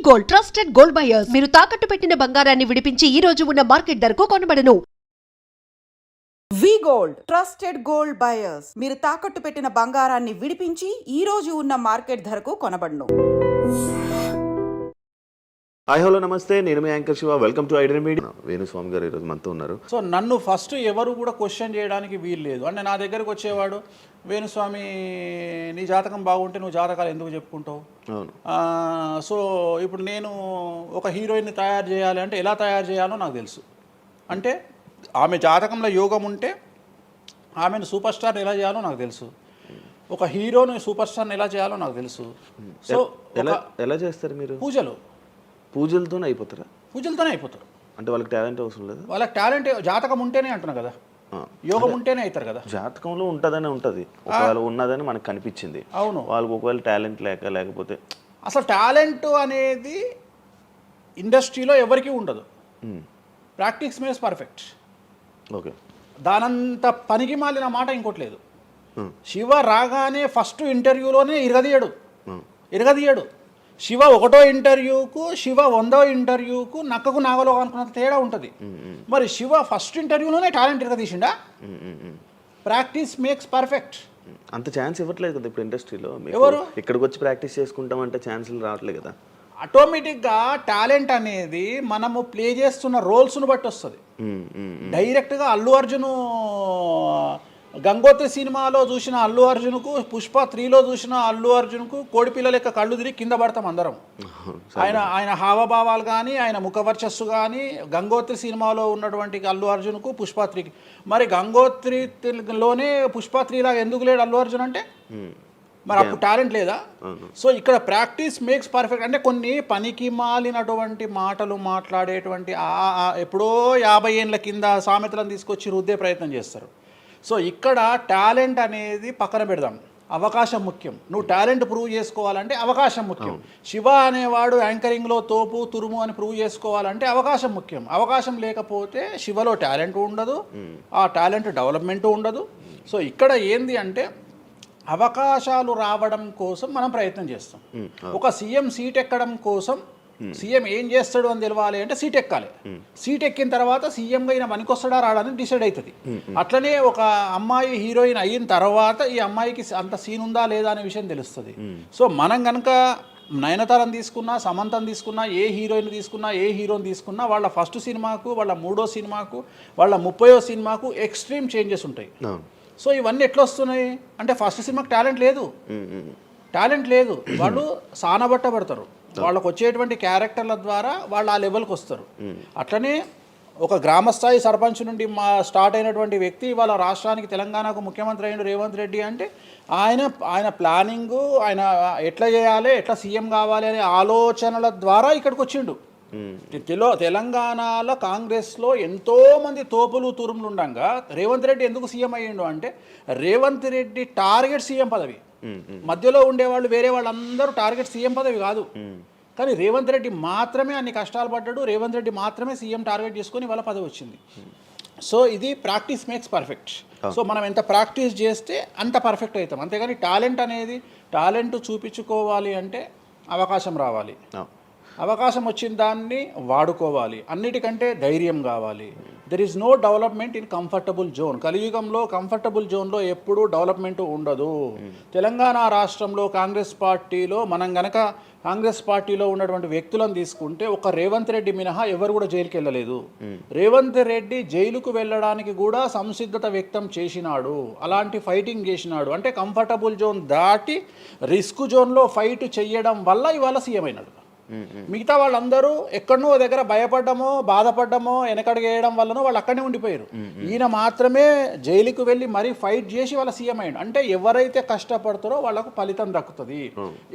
Gold trusted gold buyers మీరు తాకట్టు పెట్టిన బంగారాన్ని విడిపించి ఈ రోజు ఉన్న మార్కెట్ ధరకు కొనబడను. వి గోల్డ్ ట్రస్టెడ్ గోల్డ్ బయర్స్ మీరు తాకట్టు పెట్టిన బంగారాన్ని విడిపించి ఈ రోజు ఉన్న మార్కెట్ ధరకు కొనబడను. హాయ్ హలో నమస్తే, నేను మీ anchor Shiva. Welcome to Aiden media. Venuswamy garu ఈరోజు మనతో ఉన్నారు. సో నన్ను ఫస్ట్ ఎవరు కూడా క్వశ్చన్ చేయడానికి వీలు లేదు. అంటే నా దగ్గరకు వచ్చేవాడు, వేణుస్వామి నీ జాతకం బాగుంటే నువ్వు జాతకాలు ఎందుకు చెప్పుకుంటావు? అవును. సో ఇప్పుడు నేను ఒక హీరోయిన్ని తయారు చేయాలి అంటే ఎలా తయారు చేయాలో నాకు తెలుసు. అంటే ఆమె జాతకంలో యోగం ఉంటే ఆమెను సూపర్ స్టార్ని ఎలా చేయాలో నాకు తెలుసు. ఒక హీరోని సూపర్ స్టార్ని ఎలా చేయాలో నాకు తెలుసు. సో ఎలా చేస్తారు మీరు? పూజలతోనే అయిపోతారా? పూజలతోనే అయిపోతారు. అంటే వాళ్ళకి టాలెంట్ అవసరం లేదు. వాళ్ళకి టాలెంట్ జాతకం ఉంటేనే అంటున్నా కదా, యోగం ఉంటేనే అవుతారు కదా. జాతకంలో ఉంటుందనే ఉంటుంది, ఒకవేళ ఉన్నదని మనకు కనిపించింది. అవును, వాళ్ళకి ఒకవేళ టాలెంట్ లేకపోతే అసలు టాలెంట్ అనేది ఇండస్ట్రీలో ఎవరికీ ఉండదు. Practice makes perfect. ఓకే, దానంత పనికి మాలిన మాట ఇంకోటి లేదు. శివ రాగానే ఫస్ట్ ఇంటర్వ్యూలోనే ఇరగదీయడు. శివ 1వ ఇంటర్వ్యూకు, శివ 100వ ఇంటర్వ్యూకు నక్కకు నాగలో అనుకున్నంత తేడా ఉంటుంది. మరి శివ ఫస్ట్ ఇంటర్వ్యూలోనే టాలెంట్ ఇరగదీసిండా? Practice makes perfect. అంత ఛాన్స్ ఇవ్వట్లేదు కదా ఇప్పుడు ఇండస్ట్రీలో. ఎవరు ఇక్కడికి వచ్చి ప్రాక్టీస్ చేసుకుంటామంటే ఛాన్సులు రావట్లేదు కదా. ఆటోమేటిక్గా టాలెంట్ అనేది మనము ప్లే చేస్తున్న రోల్స్ను బట్టి వస్తుంది. డైరెక్ట్గా అల్లు అర్జున్ గంగోత్రి సినిమాలో చూసిన అల్లు అర్జున్కు, పుష్ప 3లో చూసిన అల్లు అర్జున్కు కోడిపిల్ల లెక్క కళ్ళు తిరిగి కింద పడతాం అందరం. ఆయన హావభావాలు కానీ, ఆయన ముఖవర్చస్సు కానీ, గంగోత్రి సినిమాలో ఉన్నటువంటి అల్లు అర్జున్కు, పుష్ప 3కి. మరి గంగోత్రిలోనే పుష్ప 3 లాగా ఎందుకు లేడు అల్లు అర్జున్ అంటే? మరి అప్పుడు టాలెంట్ లేదా? సో ఇక్కడ ప్రాక్టీస్ మేక్స్ పర్ఫెక్ట్. అంటే కొన్ని పనికి మాలినటువంటి మాటలు మాట్లాడేటువంటి ఎప్పుడో 50 ఏళ్ళ కింద సామెతలను తీసుకొచ్చి రుద్దే ప్రయత్నం చేస్తారు. సో ఇక్కడ టాలెంట్ అనేది పక్కన పెడదాం, అవకాశం ముఖ్యం. నువ్వు టాలెంట్ ప్రూవ్ చేసుకోవాలంటే అవకాశం ముఖ్యం. శివ అనేవాడు యాంకరింగ్లో తోపు తురుము అని ప్రూవ్ చేసుకోవాలంటే అవకాశం ముఖ్యం. అవకాశం లేకపోతే శివలో టాలెంట్ ఉండదు, ఆ టాలెంట్ డెవలప్మెంట్ ఉండదు. సో ఇక్కడ ఏంది అంటే అవకాశాలు రావడం కోసం మనం ప్రయత్నం చేస్తాం. ఒక సీఎం సీట్ ఎక్కడం కోసం సీఎం ఏం చేస్తాడు అని తెలవాలి అంటే సీట్ ఎక్కాలి. సీట్ ఎక్కిన తర్వాత సీఎంగా ఈయన పనికొస్తాడా రాడని డిసైడ్ అవుతుంది. అట్లనే ఒక అమ్మాయి హీరోయిన్ అయిన తర్వాత ఈ అమ్మాయికి అంత సీన్ ఉందా లేదా అనే విషయం తెలుస్తుంది. సో మనం కనుక నయనతారని తీసుకున్నా, సమంతని తీసుకున్నా, ఏ హీరోయిన్ తీసుకున్నా, ఏ హీరోని తీసుకున్నా, వాళ్ళ ఫస్ట్ సినిమాకు, వాళ్ళ 3వ సినిమాకు, వాళ్ళ 30వ సినిమాకు ఎక్స్ట్రీమ్ చేంజెస్ ఉంటాయి. సో ఇవన్నీ ఎట్లా వస్తున్నాయి అంటే ఫస్ట్ సినిమాకి టాలెంట్ లేదు, వాళ్ళు సానబట్టబడతారు. వాళ్ళకు వచ్చేటువంటి క్యారెక్టర్ల ద్వారా వాళ్ళు ఆ లెవెల్కి వస్తారు. అట్లనే ఒక గ్రామస్థాయి సర్పంచ్ నుండి స్టార్ట్ అయినటువంటి వ్యక్తి వాళ్ళ రాష్ట్రానికి, తెలంగాణకు ముఖ్యమంత్రి అయిన రేవంత్ రెడ్డి అంటే ఆయన ప్లానింగు, ఆయన ఎట్లా చేయాలి, ఎట్లా సీఎం కావాలి అనే ఆలోచనల ద్వారా ఇక్కడికి వచ్చిండు. తెలంగాణలో కాంగ్రెస్లో ఎంతోమంది తోపులు తురుములు ఉండగా రేవంత్ రెడ్డి ఎందుకు సీఎం అయ్యిండు అంటే రేవంత్ రెడ్డి టార్గెట్ సీఎం పదవి. మధ్యలో ఉండేవాళ్ళు వేరే వాళ్ళందరూ టార్గెట్ సీఎం పదవి కాదు. కానీ రేవంత్ రెడ్డి మాత్రమే అన్ని కష్టాలు పడ్డాడు, రేవంత్ రెడ్డి మాత్రమే సీఎం టార్గెట్ చేసుకొని వాళ్ళ పదవి వచ్చింది. సో ఇది ప్రాక్టీస్ మేక్స్ పర్ఫెక్ట్. సో మనం ఎంత ప్రాక్టీస్ చేస్తే అంత పర్ఫెక్ట్ అవుతాం. అంతేగాని టాలెంట్ చూపించుకోవాలి అంటే అవకాశం రావాలి, అవకాశం వచ్చిన దాన్ని వాడుకోవాలి. అన్నిటికంటే ధైర్యం కావాలి. There is no development in comfortable zone. కలియుగంలో కంఫర్టబుల్ జోన్లో ఎప్పుడూ డెవలప్మెంట్ ఉండదు. తెలంగాణ రాష్ట్రంలో కాంగ్రెస్ పార్టీలో మనం గనక కాంగ్రెస్ పార్టీలో ఉన్నటువంటి వ్యక్తులను తీసుకుంటే ఒక రేవంత్ రెడ్డి మినహా ఎవరు కూడా జైలుకి వెళ్ళలేదు. రేవంత్ రెడ్డి జైలుకు వెళ్ళడానికి కూడా సంసిద్ధత వ్యక్తం చేసినాడు, అలాంటి ఫైటింగ్ చేసినాడు. అంటే కంఫర్టబుల్ జోన్ దాటి రిస్క్ జోన్లో ఫైట్ చేయడం వల్ల ఇవాళ సీఎం అయినాడు. మిగతా వాళ్ళందరూ ఎక్కడనో దగ్గర భయపడ్డమో, బాధపడ్డమో, వెనకడుగు వేయడం వల్లనో వాళ్ళు అక్కడనే ఉండిపోయారు. ఈయన మాత్రమే జైలుకు వెళ్ళి మరీ ఫైట్ చేసి వాళ్ళ సీఎం అయ్యాడు. అంటే ఎవరైతే కష్టపడతారో వాళ్ళకు ఫలితం దక్కుతుంది,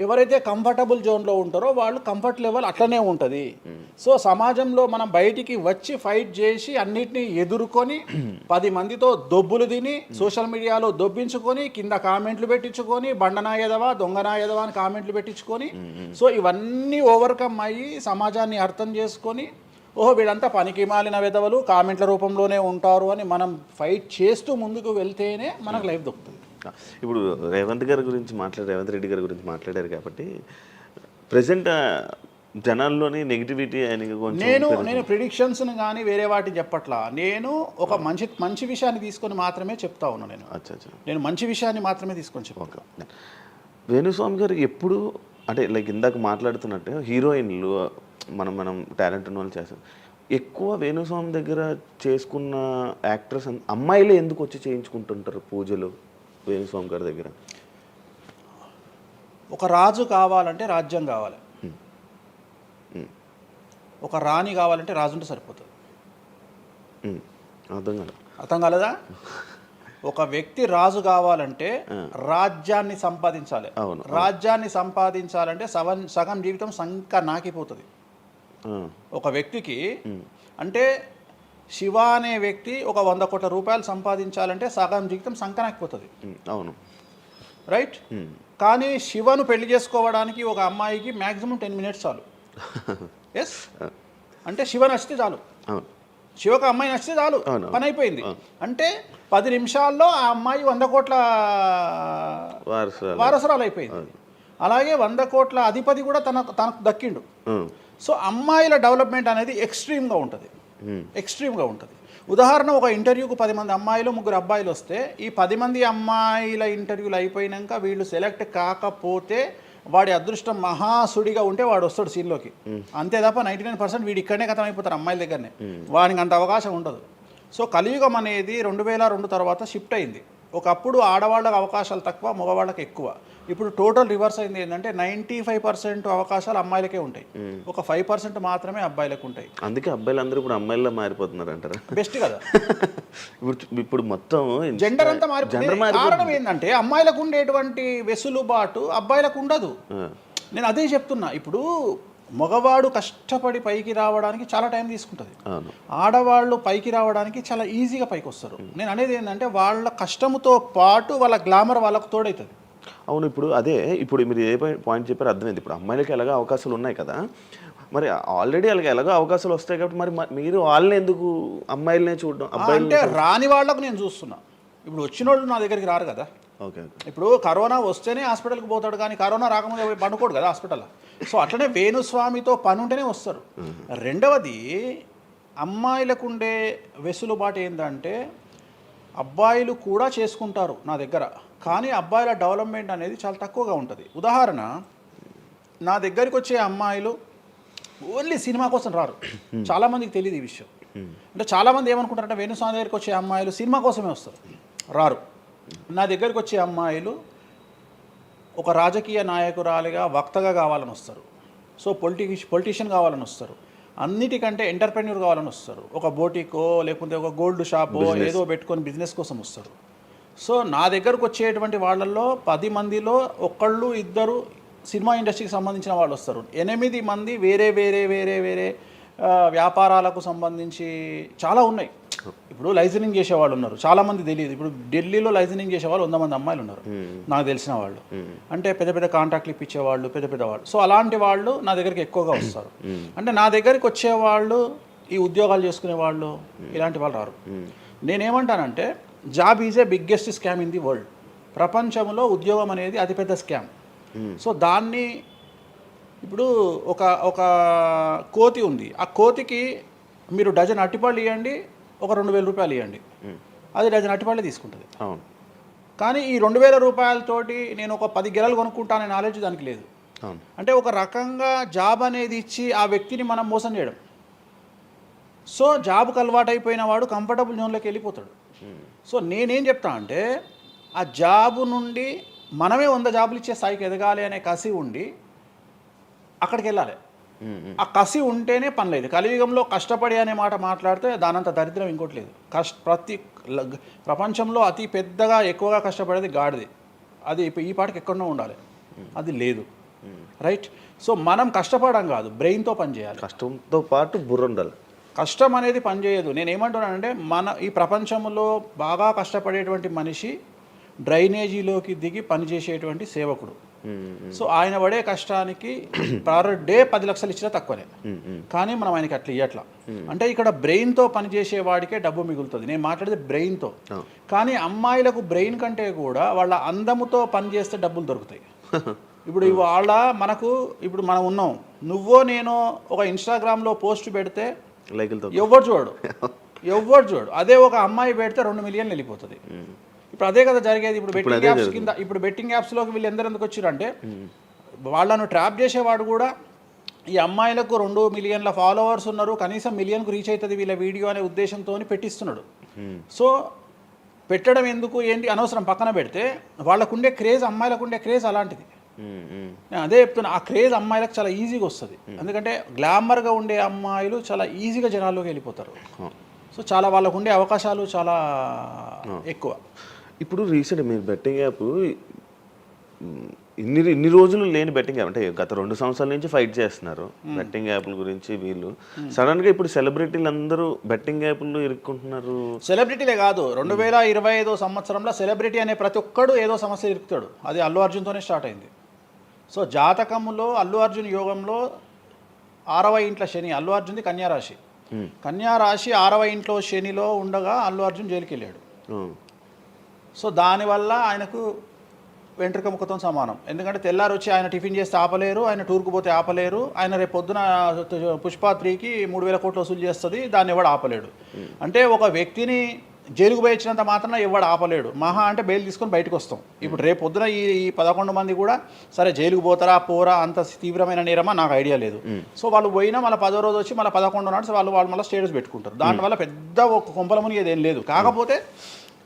ఎవరైతే కంఫర్టబుల్ జోన్లో ఉంటారో వాళ్ళు కంఫర్ట్ లెవెల్ అట్లనే ఉంటుంది. సో సమాజంలో మనం బయటికి వచ్చి ఫైట్ చేసి అన్నిటినీ ఎదుర్కొని 10 మందితో దొబ్బులు తిని సోషల్ మీడియాలో దొబ్బించుకొని కింద కామెంట్లు పెట్టించుకొని బండనాయదవా దొంగనాయదవా అని కామెంట్లు పెట్టించుకొని సో ఇవన్నీ ఓవర్కమ్ అయ్యి సమాజాన్ని అర్థం చేసుకొని ఓహో వీళ్ళంతా పనికి మాలిన వెధవలు కామెంట్ల రూపంలోనే ఉంటారు అని మనం ఫైట్ చేస్తూ ముందుకు వెళ్తేనే మనకు లైఫ్ దొరుకుతుంది. ఇప్పుడు రేవంత్ రెడ్డి గారి గురించి మాట్లాడారు కాబట్టి ప్రజెంట్ జనాల్లోని నెగిటివిటీ ఆయనకి కొంచెం నేను ప్రిడిక్షన్స్ని కానీ వేరే వాటిని చెప్పట్లా. నేను ఒక మంచి విషయాన్ని తీసుకొని మాత్రమే చెప్తా ఉన్నాను. నేను మంచి విషయాన్ని మాత్రమే తీసుకొని చెప్తాను. ఓకే. వేణుస్వామి గారు ఎప్పుడు అంటే లైక్ ఇందాక మాట్లాడుతున్నట్టు హీరోయిన్లు మనం టాలెంట్ ఉన్న వాళ్ళు చేస్తారు. ఎక్కువ వేణుస్వామి దగ్గర చేసుకున్న యాక్టర్స్ అమ్మాయిలే ఎందుకు వచ్చి చేయించుకుంటుంటారు పూజలు వేణుస్వామి గారి దగ్గర? ఒక రాజు కావాలంటే రాజ్యం కావాలి, ఒక రాణి కావాలంటే రాజు ఉంటే సరిపోతుంది. అర్థం కాలేదా? ఒక వ్యక్తి రాజు కావాలంటే రాజ్యాన్ని సంపాదించాలి. రాజ్యాన్ని సంపాదించాలంటే సగం జీవితం సంక నాకిపోతుంది ఒక వ్యక్తికి. అంటే శివ అనే వ్యక్తి ఒక 100 కోట్ల రూపాయలు సంపాదించాలంటే సగం జీవితం సంక నాకిపోతుంది. అవును, రైట్. కానీ శివను పెళ్లి చేసుకోవడానికి ఒక అమ్మాయికి మ్యాక్సిమం 10 మినిట్స్ చాలు. ఎస్, అంటే శివ నచ్చితే చాలు, శివకు అమ్మాయి నచ్చితే చాలు, పని అయిపోయింది. అంటే 10 నిమిషాల్లో ఆ అమ్మాయి 100 కోట్ల వారసురాలు అయిపోయింది. అలాగే 100 కోట్ల అధిపతి కూడా తనకు దక్కిండు. సో అమ్మాయిల డెవలప్మెంట్ అనేది ఎక్స్ట్రీమ్గా ఉంటుంది. ఉదాహరణ, ఒక ఇంటర్వ్యూకు 10 మంది అమ్మాయిలు 3 అబ్బాయిలు వస్తే ఈ 10 మంది అమ్మాయిల ఇంటర్వ్యూలు అయిపోయినాక వీళ్ళు సెలెక్ట్ కాకపోతే వాడి అదృష్టం మహాసుడిగా ఉంటే వాడు వస్తాడు సీన్లోకి. అంతే తప్ప 99% వీడు ఇక్కడనే కథం అయిపోతారు అమ్మాయిల దగ్గరనే. వాడికి అంత అవకాశం ఉండదు. సో కలియుగం అనేది 2002 తర్వాత షిఫ్ట్ అయింది. ఒకప్పుడు ఆడవాళ్ళకి అవకాశాలు తక్కువ, మగవాళ్ళకి ఎక్కువ. ఇప్పుడు టోటల్ రివర్స్ అయింది. ఏంటంటే 95% అవకాశాలు అమ్మాయిలకే ఉంటాయి, ఒక 5% మాత్రమే అబ్బాయిలకు ఉంటాయి. అందుకే అబ్బాయిలందరూ ఇప్పుడు అమ్మాయిలా మారిపోతున్నారు అంటారా? బెస్ట్ కదా. ఇప్పుడు మొత్తం జెండర్ అంతా మారిపోయింది. కారణం ఏంటంటే అమ్మాయిలకు ఉండేటువంటి వెసులుబాటు అబ్బాయిలకు ఉండదు. నేను అదే చెప్తున్నా. ఇప్పుడు మగవాడు కష్టపడి పైకి రావడానికి చాలా టైం తీసుకుంటుంది, ఆడవాళ్ళు పైకి రావడానికి చాలా ఈజీగా పైకి వస్తారు. నేను అనేది ఏంటంటే వాళ్ళ కష్టముతో పాటు వాళ్ళ గ్లామర్ వాళ్ళకు తోడవుతుంది. అవును, ఇప్పుడు మీరు ఏ పాయింట్ చెప్పారో అర్థమైంది. ఇప్పుడు అమ్మాయిలకి ఎలాగో అవకాశాలు ఉన్నాయి కదా, మరి ఆల్రెడీ వాళ్ళకి ఎలాగో అవకాశాలు వస్తాయి కాబట్టి మరి మీరు వాళ్ళని ఎందుకు అమ్మాయిలనే చూడడం? అబ్బాయిలు అంటే రాని వాళ్ళకు నేను చూస్తున్నా. ఇప్పుడు వచ్చిన వాళ్ళు నా దగ్గరికి రారు కదా. ఇప్పుడు కరోనా వస్తేనే హాస్పిటల్కి పోతాడు, కానీ కరోనా రాకముందే పండుకోడు కదా హాస్పిటల్. సో అట్లనే వేణుస్వామితో పని ఉంటేనే వస్తారు. రెండవది, అమ్మాయిలకు ఉండే వెసులుబాటు ఏంటంటే అబ్బాయిలు కూడా చేసుకుంటారు నా దగ్గర, కానీ అబ్బాయిల డెవలప్మెంట్ అనేది చాలా తక్కువగా ఉంటుంది. ఉదాహరణ, నా దగ్గరికి వచ్చే అమ్మాయిలు ఓన్లీ సినిమా కోసం రారు. చాలామందికి తెలియదు ఈ విషయం. అంటే చాలామంది ఏమనుకుంటారంటే వేణుస్వామి దగ్గరికి వచ్చే అమ్మాయిలు సినిమా కోసమే వస్తారు, రారు. నా దగ్గరికి వచ్చే అమ్మాయిలు ఒక రాజకీయ నాయకురాలిగా వక్తగా కావాలని వస్తారు. సో పొలిటీషియన్ కావాలని వస్తారు. అన్నిటికంటే ఎంటర్ప్రెన్యూర్ కావాలని వస్తారు. ఒక బోటికో లేకపోతే ఒక గోల్డ్ షాపో ఏదో పెట్టుకొని బిజినెస్ కోసం వస్తారు. సో నా దగ్గరకు వచ్చేటువంటి వాళ్ళల్లో 10 మందిలో 1-2 సినిమా ఇండస్ట్రీకి సంబంధించిన వాళ్ళు వస్తారు. 8 మంది వేరే వేరే వేరే వేరే వ్యాపారాలకు సంబంధించి చాలా ఉన్నాయి. ఇప్పుడు లైసెన్సింగ్ చేసేవాళ్ళు ఉన్నారు, చాలామంది తెలియదు. ఇప్పుడు ఢిల్లీలో లైసెన్సింగ్ చేసేవాళ్ళు 100 మంది అమ్మాయిలు ఉన్నారు నాకు తెలిసిన వాళ్ళు. అంటే పెద్ద పెద్ద కాంట్రాక్ట్లు ఇప్పించేవాళ్ళు, పెద్ద వాళ్ళు. సో అలాంటి వాళ్ళు నా దగ్గరికి ఎక్కువగా వస్తారు. అంటే నా దగ్గరికి వచ్చేవాళ్ళు ఈ ఉద్యోగాలు చేసుకునే వాళ్ళు, ఇలాంటి వాళ్ళు రారు. నేనేమంటానంటే job is a biggest scam in the world. ప్రపంచంలో ఉద్యోగం అనేది అతిపెద్ద స్కామ్. సో దాన్ని ఇప్పుడు ఒక కోతి ఉంది, ఆ కోతికి మీరు డజన్ అట్టిపళ్ళు ఇవ్వండి, ఒక 2,000 రూపాయలు ఇవ్వండి, అది డజన్ అట్టిపళ్ళే తీసుకుంటుంది. కానీ ఈ 2,000 రూపాయలతోటి నేను ఒక 10 గెలలు కొనుక్కుంటాననే నాలెడ్జ్ దానికి లేదు. అంటే ఒక రకంగా జాబ్ అనేది ఇచ్చి ఆ వ్యక్తిని మనం మోసం చేయడం. సో జాబ్కి అలవాటు అయిపోయిన వాడు కంఫర్టబుల్ జోన్లోకి వెళ్ళిపోతాడు. సో నేనేం చెప్తా అంటే ఆ జాబు నుండి మనమే 100 జాబులు ఇచ్చే స్థాయికి ఎదగాలి అనే కసి ఉండి అక్కడికి వెళ్ళాలి. ఆ కసి ఉంటేనే పని లేదు. కలియుగంలో కష్టపడి అనే మాట మాట్లాడితే దానంత దరిద్రం ఇంకోటి లేదు. ప్రపంచంలో అతి పెద్దగా ఎక్కువగా కష్టపడేది గాడిది. అది ఈ పాటికి ఎక్కడో ఉండాలి, అది లేదు. రైట్. సో మనం కష్టపడడం కాదు, బ్రెయిన్తో పని చేయాలి. కష్టంతో పాటు బుర్ర ఉండాలి. కష్టం అనేది పనిచేయదు. నేను ఏమంటున్నానంటే ఈ ప్రపంచంలో బాగా కష్టపడేటువంటి మనిషి డ్రైనేజీలోకి దిగి పనిచేసేటువంటి సేవకుడు. సో ఆయన పడే కష్టానికి పర్ డే 10 లక్షలు ఇచ్చినా తక్కువనే, కానీ మనం ఆయనకి అట్లా ఇవ్వట్లా. అంటే ఇక్కడ బ్రెయిన్తో పనిచేసే వాడికే డబ్బు మిగులుతుంది. నేను మాట్లాడేది బ్రెయిన్తో. కానీ అమ్మాయిలకు బ్రెయిన్ కంటే కూడా వాళ్ళ అందముతో పనిచేస్తే డబ్బులు దొరుకుతాయి. ఇప్పుడు ఇవాళ మనకు ఇప్పుడు మనం ఉన్నాం, నువ్వో నేను ఒక ఇన్స్టాగ్రామ్లో పోస్ట్ పెడితే లైకులతో ఎవరు చూడు. అదే ఒక అమ్మాయి పెడితే 2 మిలియన్లు వెళ్ళిపోతుంది. ఇప్పుడు అదే కదా జరిగేది. ఇప్పుడు బెట్టింగ్ యాప్స్ కింద, ఇప్పుడు బెట్టింగ్ యాప్స్లోకి వీళ్ళు ఎందుకు వచ్చారు అంటే వాళ్ళను ట్రాప్ చేసేవాడు కూడా ఈ అమ్మాయిలకు 2 మిలియన్ల ఫాలోవర్స్ ఉన్నారు, కనీసం మిలియన్కు రీచ్ అవుతుంది వీళ్ళ వీడియో అనే ఉద్దేశంతో పెట్టిస్తున్నాడు. సో పెట్టడం ఎందుకు ఏంటి అనవసరం పక్కన పెడితే, వాళ్ళకుండే క్రేజ్, అమ్మాయిలకు క్రేజ్ అలాంటిది. నేను అదే చెప్తున్నా, ఆ క్రేజ్ అమ్మాయిలకు చాలా ఈజీగా వస్తుంది. ఎందుకంటే గ్లామర్గా ఉండే అమ్మాయిలు చాలా ఈజీగా జనాల్లోకి వెళ్ళిపోతారు. సో చాలా వాళ్ళకు ఉండే అవకాశాలు చాలా ఎక్కువ. ఇప్పుడు రీసెంట్ మీరు బెట్టింగ్ యాప్ ఇన్ని రోజులు లేని బెట్టింగ్ యాప్, అంటే గత 2 సంవత్సరాల నుంచి ఫైట్ చేస్తున్నారు బెట్టింగ్ యాప్ల గురించి వీళ్ళు. సడన్గా ఇప్పుడు సెలబ్రిటీలు అందరూ బెట్టింగ్ యాప్లు ఇరుక్కుంటున్నారు. సెలబ్రిటీలే కాదు, 2025 సంవత్సరంలో సెలబ్రిటీ అనే ప్రతి ఒక్కడు ఏదో సమస్య ఇరుకుతాడు. అది అల్లు అర్జున్తోనే స్టార్ట్ అయింది. సో జాతకంలో అల్లు అర్జున్ యోగంలో 6వ ఇంట్లో శని, అల్లు అర్జున్ది కన్యారాశి. కన్యారాశి 6వ ఇంట్లో శనిలో ఉండగా అల్లు అర్జున్ జైలుకి వెళ్ళాడు. సో దానివల్ల ఆయనకు వెంట్రుక ముక్కతో సమానం. ఎందుకంటే తెల్లారు వచ్చి ఆయన టిఫిన్ చేస్తే ఆపలేరు, ఆయన టూర్కు పోతే ఆపలేరు, ఆయన రేపు పొద్దున పుష్ప 3కి 3,000 కోట్లు వసూలు చేస్తుంది, దాన్ని ఎవడు ఆపలేడు. అంటే ఒక వ్యక్తిని జైలుకు పోయి వచ్చినంత మాత్రాన ఎవడు ఆపలేడు. మహా అంటే బెయిల్ తీసుకొని బయటకు వస్తాం. ఇప్పుడు రేపు పొద్దున ఈ 11 మంది కూడా సరే జైలుకు పోతారా పోరా, అంత తీవ్రమైన నేరమా నాకు ఐడియా లేదు. సో వాళ్ళు పోయినా మళ్ళీ 10వ రోజు వచ్చి మళ్ళీ 11 నాడు వాళ్ళు మళ్ళీ స్టేటస్ పెట్టుకుంటారు. దానివల్ల పెద్ద ఒక కొంపలముని ఏదేం లేదు. కాకపోతే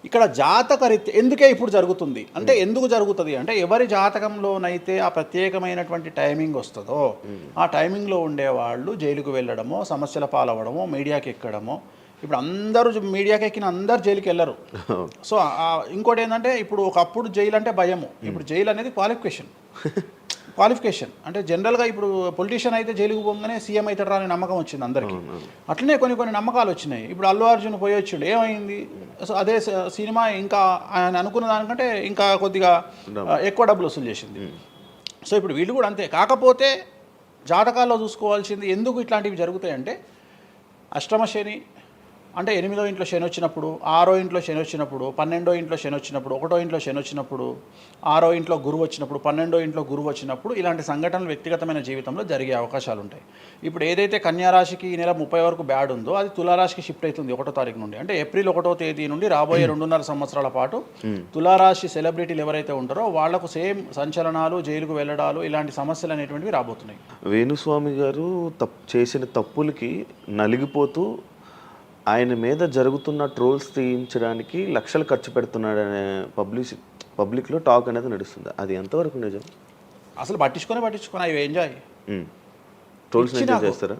ఇక్కడ జాతక రీత్యా ఎందుకే ఇప్పుడు జరుగుతుంది అంటే, ఎందుకు జరుగుతుంది అంటే, ఎవరి జాతకంలోనైతే ఆ ప్రత్యేకమైనటువంటి టైమింగ్ వస్తుందో ఆ టైమింగ్లో ఉండేవాళ్ళు జైలుకు వెళ్ళడమో, సమస్యల పాలవడమో, మీడియాకి ఎక్కడమో. ఇప్పుడు అందరూ మీడియాకి ఎక్కిన అందరు జైలుకి వెళ్ళరు. సో ఇంకోటి ఏంటంటే, ఇప్పుడు ఒకప్పుడు జైలు అంటే భయము, ఇప్పుడు జైలు అనేది క్వాలిఫికేషన్. అంటే జనరల్గా ఇప్పుడు పొలిటీషియన్ అయితే జైలుకు పోగానే సీఎం అవుతాడు అనే నమ్మకం వచ్చింది అందరికీ. అట్లనే కొన్ని నమ్మకాలు వచ్చినాయి. ఇప్పుడు అల్లు అర్జున్ పోయి వచ్చిండు, ఏమైంది? సో అదే సినిమా ఇంకా ఆయన అనుకున్న దానికంటే ఇంకా కొద్దిగా ఎక్కువ డబ్బులు వసూలు చేసింది. సో ఇప్పుడు వీళ్ళు కూడా అంతే. కాకపోతే జాతకాల్లో చూసుకోవాల్సింది ఎందుకు ఇట్లాంటివి జరుగుతాయంటే, అష్టమ శని అంటే 8వ ఇంట్లో శని వచ్చినప్పుడు, 6వ ఇంట్లో శని వచ్చినప్పుడు, 12వ ఇంట్లో శని వచ్చినప్పుడు, 1వ ఇంట్లో శని వచ్చినప్పుడు, 6వ ఇంట్లో గురువు వచ్చినప్పుడు, 12వ ఇంట్లో గురువు వచ్చినప్పుడు, ఇలాంటి సంఘటనలు వ్యక్తిగతమైన జీవితంలో జరిగే అవకాశాలు ఉంటాయి. ఇప్పుడు ఏదైతే కన్యారాశికి ఈ నెల 30 వరకు బ్యాడ్ ఉందో అది తులారాశికి షిఫ్ట్ అవుతుంది 1వ తారీఖు నుండి. అంటే ఏప్రిల్ 1వ తేదీ నుండి రాబోయే 2.5 సంవత్సరాల పాటు తులారాశి సెలబ్రిటీలు ఎవరైతే ఉంటారో వాళ్లకు సేమ్ సంచలనాలు, జైలుకు వెళ్ళడాలు, ఇలాంటి సమస్యలు అనేటువంటివి రాబోతున్నాయి. వేణుస్వామి గారు చేసిన తప్పులకి నలిగిపోతూ ఆయన మీద జరుగుతున్న ట్రోల్స్ తీయించడానికి లక్షలు ఖర్చు పెడుతున్నాడనే పబ్లిక్లో టాక్ అనేది నడుస్తుంది. అది ఎంతవరకు నిజం? అసలు పట్టించుకొని అవి ఎంజాయ్. ట్రోల్స్ని ఎంజాయ్ చేస్తారా?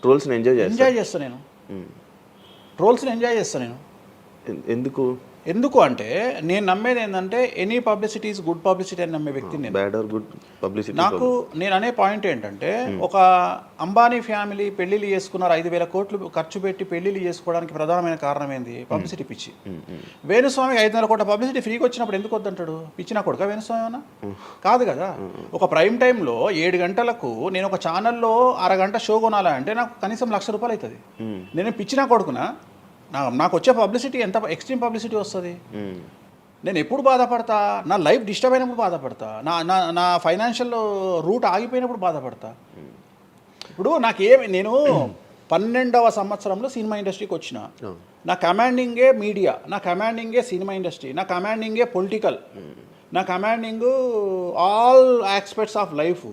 ట్రోల్స్ని ఎంజాయ్ చేస్తాను నేను. ట్రోల్స్ని ఎంజాయ్ చేస్తాను నేను. ఎందుకు అంటే నేను నమ్మేది ఏంటంటే, any publicity is good publicity అని నమ్మే వ్యక్తిని నేను. Bad or good publicity. నేను అనే పాయింట్ ఏంటంటే, ఒక అంబానీ ఫ్యామిలీ పెళ్లిళ్ళు చేసుకున్నారు, 5,000 కోట్లు ఖర్చు పెట్టి పెళ్లిళ్ళు చేసుకోవడానికి ప్రధానమైన కారణం ఏంది? పబ్లిసిటీ పిచ్చి. వేణుస్వామికి 500 కోట్ల పబ్లిసిటీ ఫ్రీగా వచ్చినప్పుడు ఎందుకు వద్దంటాడు? పిచ్చిన కొడుక వేణుస్వామి అన్న? కాదు కదా. ఒక ప్రైమ్ టైంలో 7 గంటలకు నేను ఒక ఛానల్లో అరగంట షో కొనాలంటే నాకు కనీసం ₹1,00,000 అవుతుంది. నేను పిచ్చిన కొడుకునా? నాకు వచ్చే పబ్లిసిటీ ఎంత ఎక్స్ట్రీమ్ పబ్లిసిటీ వస్తుంది. నేను ఎప్పుడు బాధపడతా? నా లైఫ్ డిస్టర్బ్ అయినప్పుడు బాధపడతా, నా ఫైనాన్షియల్ రూట్ ఆగిపోయినప్పుడు బాధపడతా. ఇప్పుడు నేను 12వ సంవత్సరంలో సినిమా ఇండస్ట్రీకి వచ్చిన. నా కమాండింగే మీడియా, నా కమాండింగే సినిమా ఇండస్ట్రీ, నా కమాండింగే పొలిటికల్, నా commanding all aspects of life.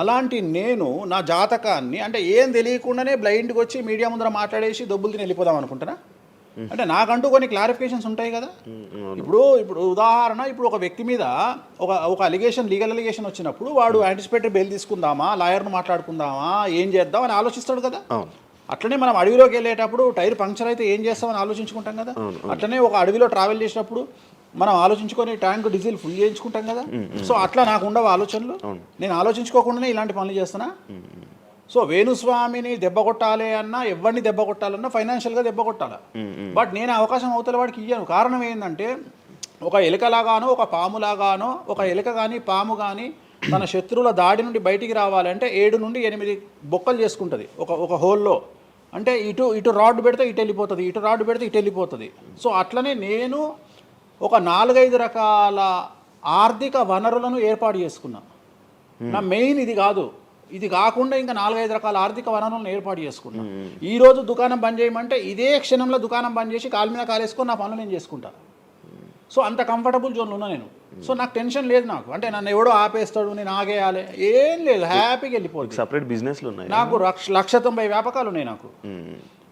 అలాంటి నేను నా జాతకాన్ని అంటే ఏం తెలియకుండానే బ్లైండ్గా వచ్చి మీడియా ముందర మాట్లాడేసి దొబ్బులు తిని వెళ్ళిపోదాం అనుకుంటున్నా? అంటే నాకంటూ కొన్ని క్లారిఫికేషన్స్ ఉంటాయి కదా. ఇప్పుడు ఉదాహరణ, ఇప్పుడు ఒక వ్యక్తి మీద ఒక లీగల్ అలిగేషన్ వచ్చినప్పుడు వాడు యాంటిసిపేటరీ బెయిల్ తీసుకుందామా, లాయర్ను మాట్లాడుకుందామా, ఏం చేద్దాం అని ఆలోచిస్తాడు కదా. అట్లనే మనం అడవిలోకి వెళ్ళేటప్పుడు టైర్ పంక్చర్ అయితే ఏం చేస్తామని ఆలోచించుకుంటాం కదా. అట్లనే ఒక అడవిలో ట్రావెల్ చేసినప్పుడు మనం ఆలోచించుకొని ట్యాంక్ డీజిల్ ఫుల్ చేయించుకుంటాం కదా. సో అట్లా నాకు ఉండవు ఆలోచనలు. నేను ఆలోచించుకోకుండానే ఇలాంటి పనులు చేస్తున్నా. సో వేణుస్వామిని దెబ్బ కొట్టాలి అన్నా, ఎవరిని దెబ్బ కొట్టాలన్నా ఫైనాన్షియల్గా దెబ్బ కొట్టాలి. బట్ నేను అవకాశం అవతల వాడికి ఇయ్యాను. కారణం ఏంటంటే, ఒక ఎలుకలాగానో ఒక పాములాగానో, ఒక ఎలుక కానీ పాము కానీ తన శత్రువుల దాడి నుండి బయటికి రావాలంటే 7 నుండి 8 బొక్కలు చేసుకుంటుంది ఒక హోల్లో. అంటే ఇటు రాడ్ పెడితే ఇటు వెళ్ళిపోతుంది, ఇటు రాడ్ పెడితే ఇటు వెళ్ళిపోతుంది. సో అట్లనే నేను ఒక 4-5 రకాల ఆర్థిక వనరులను ఏర్పాటు చేసుకున్నా. నా మెయిన్ ఇది కాదు. ఇది కాకుండా ఇంకా 4-5 రకాల ఆర్థిక వనరులను ఏర్పాటు చేసుకున్నా. ఈ రోజు దుకాణం బంద్ చేయమంటే ఇదే క్షణంలో దుకాణం బంద్ చేసి కాలు మీద కాలేసుకొని నా పనులు నేను చేసుకుంటా. సో అంత కంఫర్టబుల్ జోన్లో ఉన్నా నేను. సో నాకు టెన్షన్ లేదు. నాకు అంటే నన్ను ఎవడో ఆపేస్తాడు, నేను ఆగేయాలి, ఏం లేదు, హ్యాపీగా వెళ్ళిపోతుంది. సపరేట్ బిజినెస్లు ఉన్నాయి నాకు 190 వ్యాపకాలు ఉన్నాయి నాకు.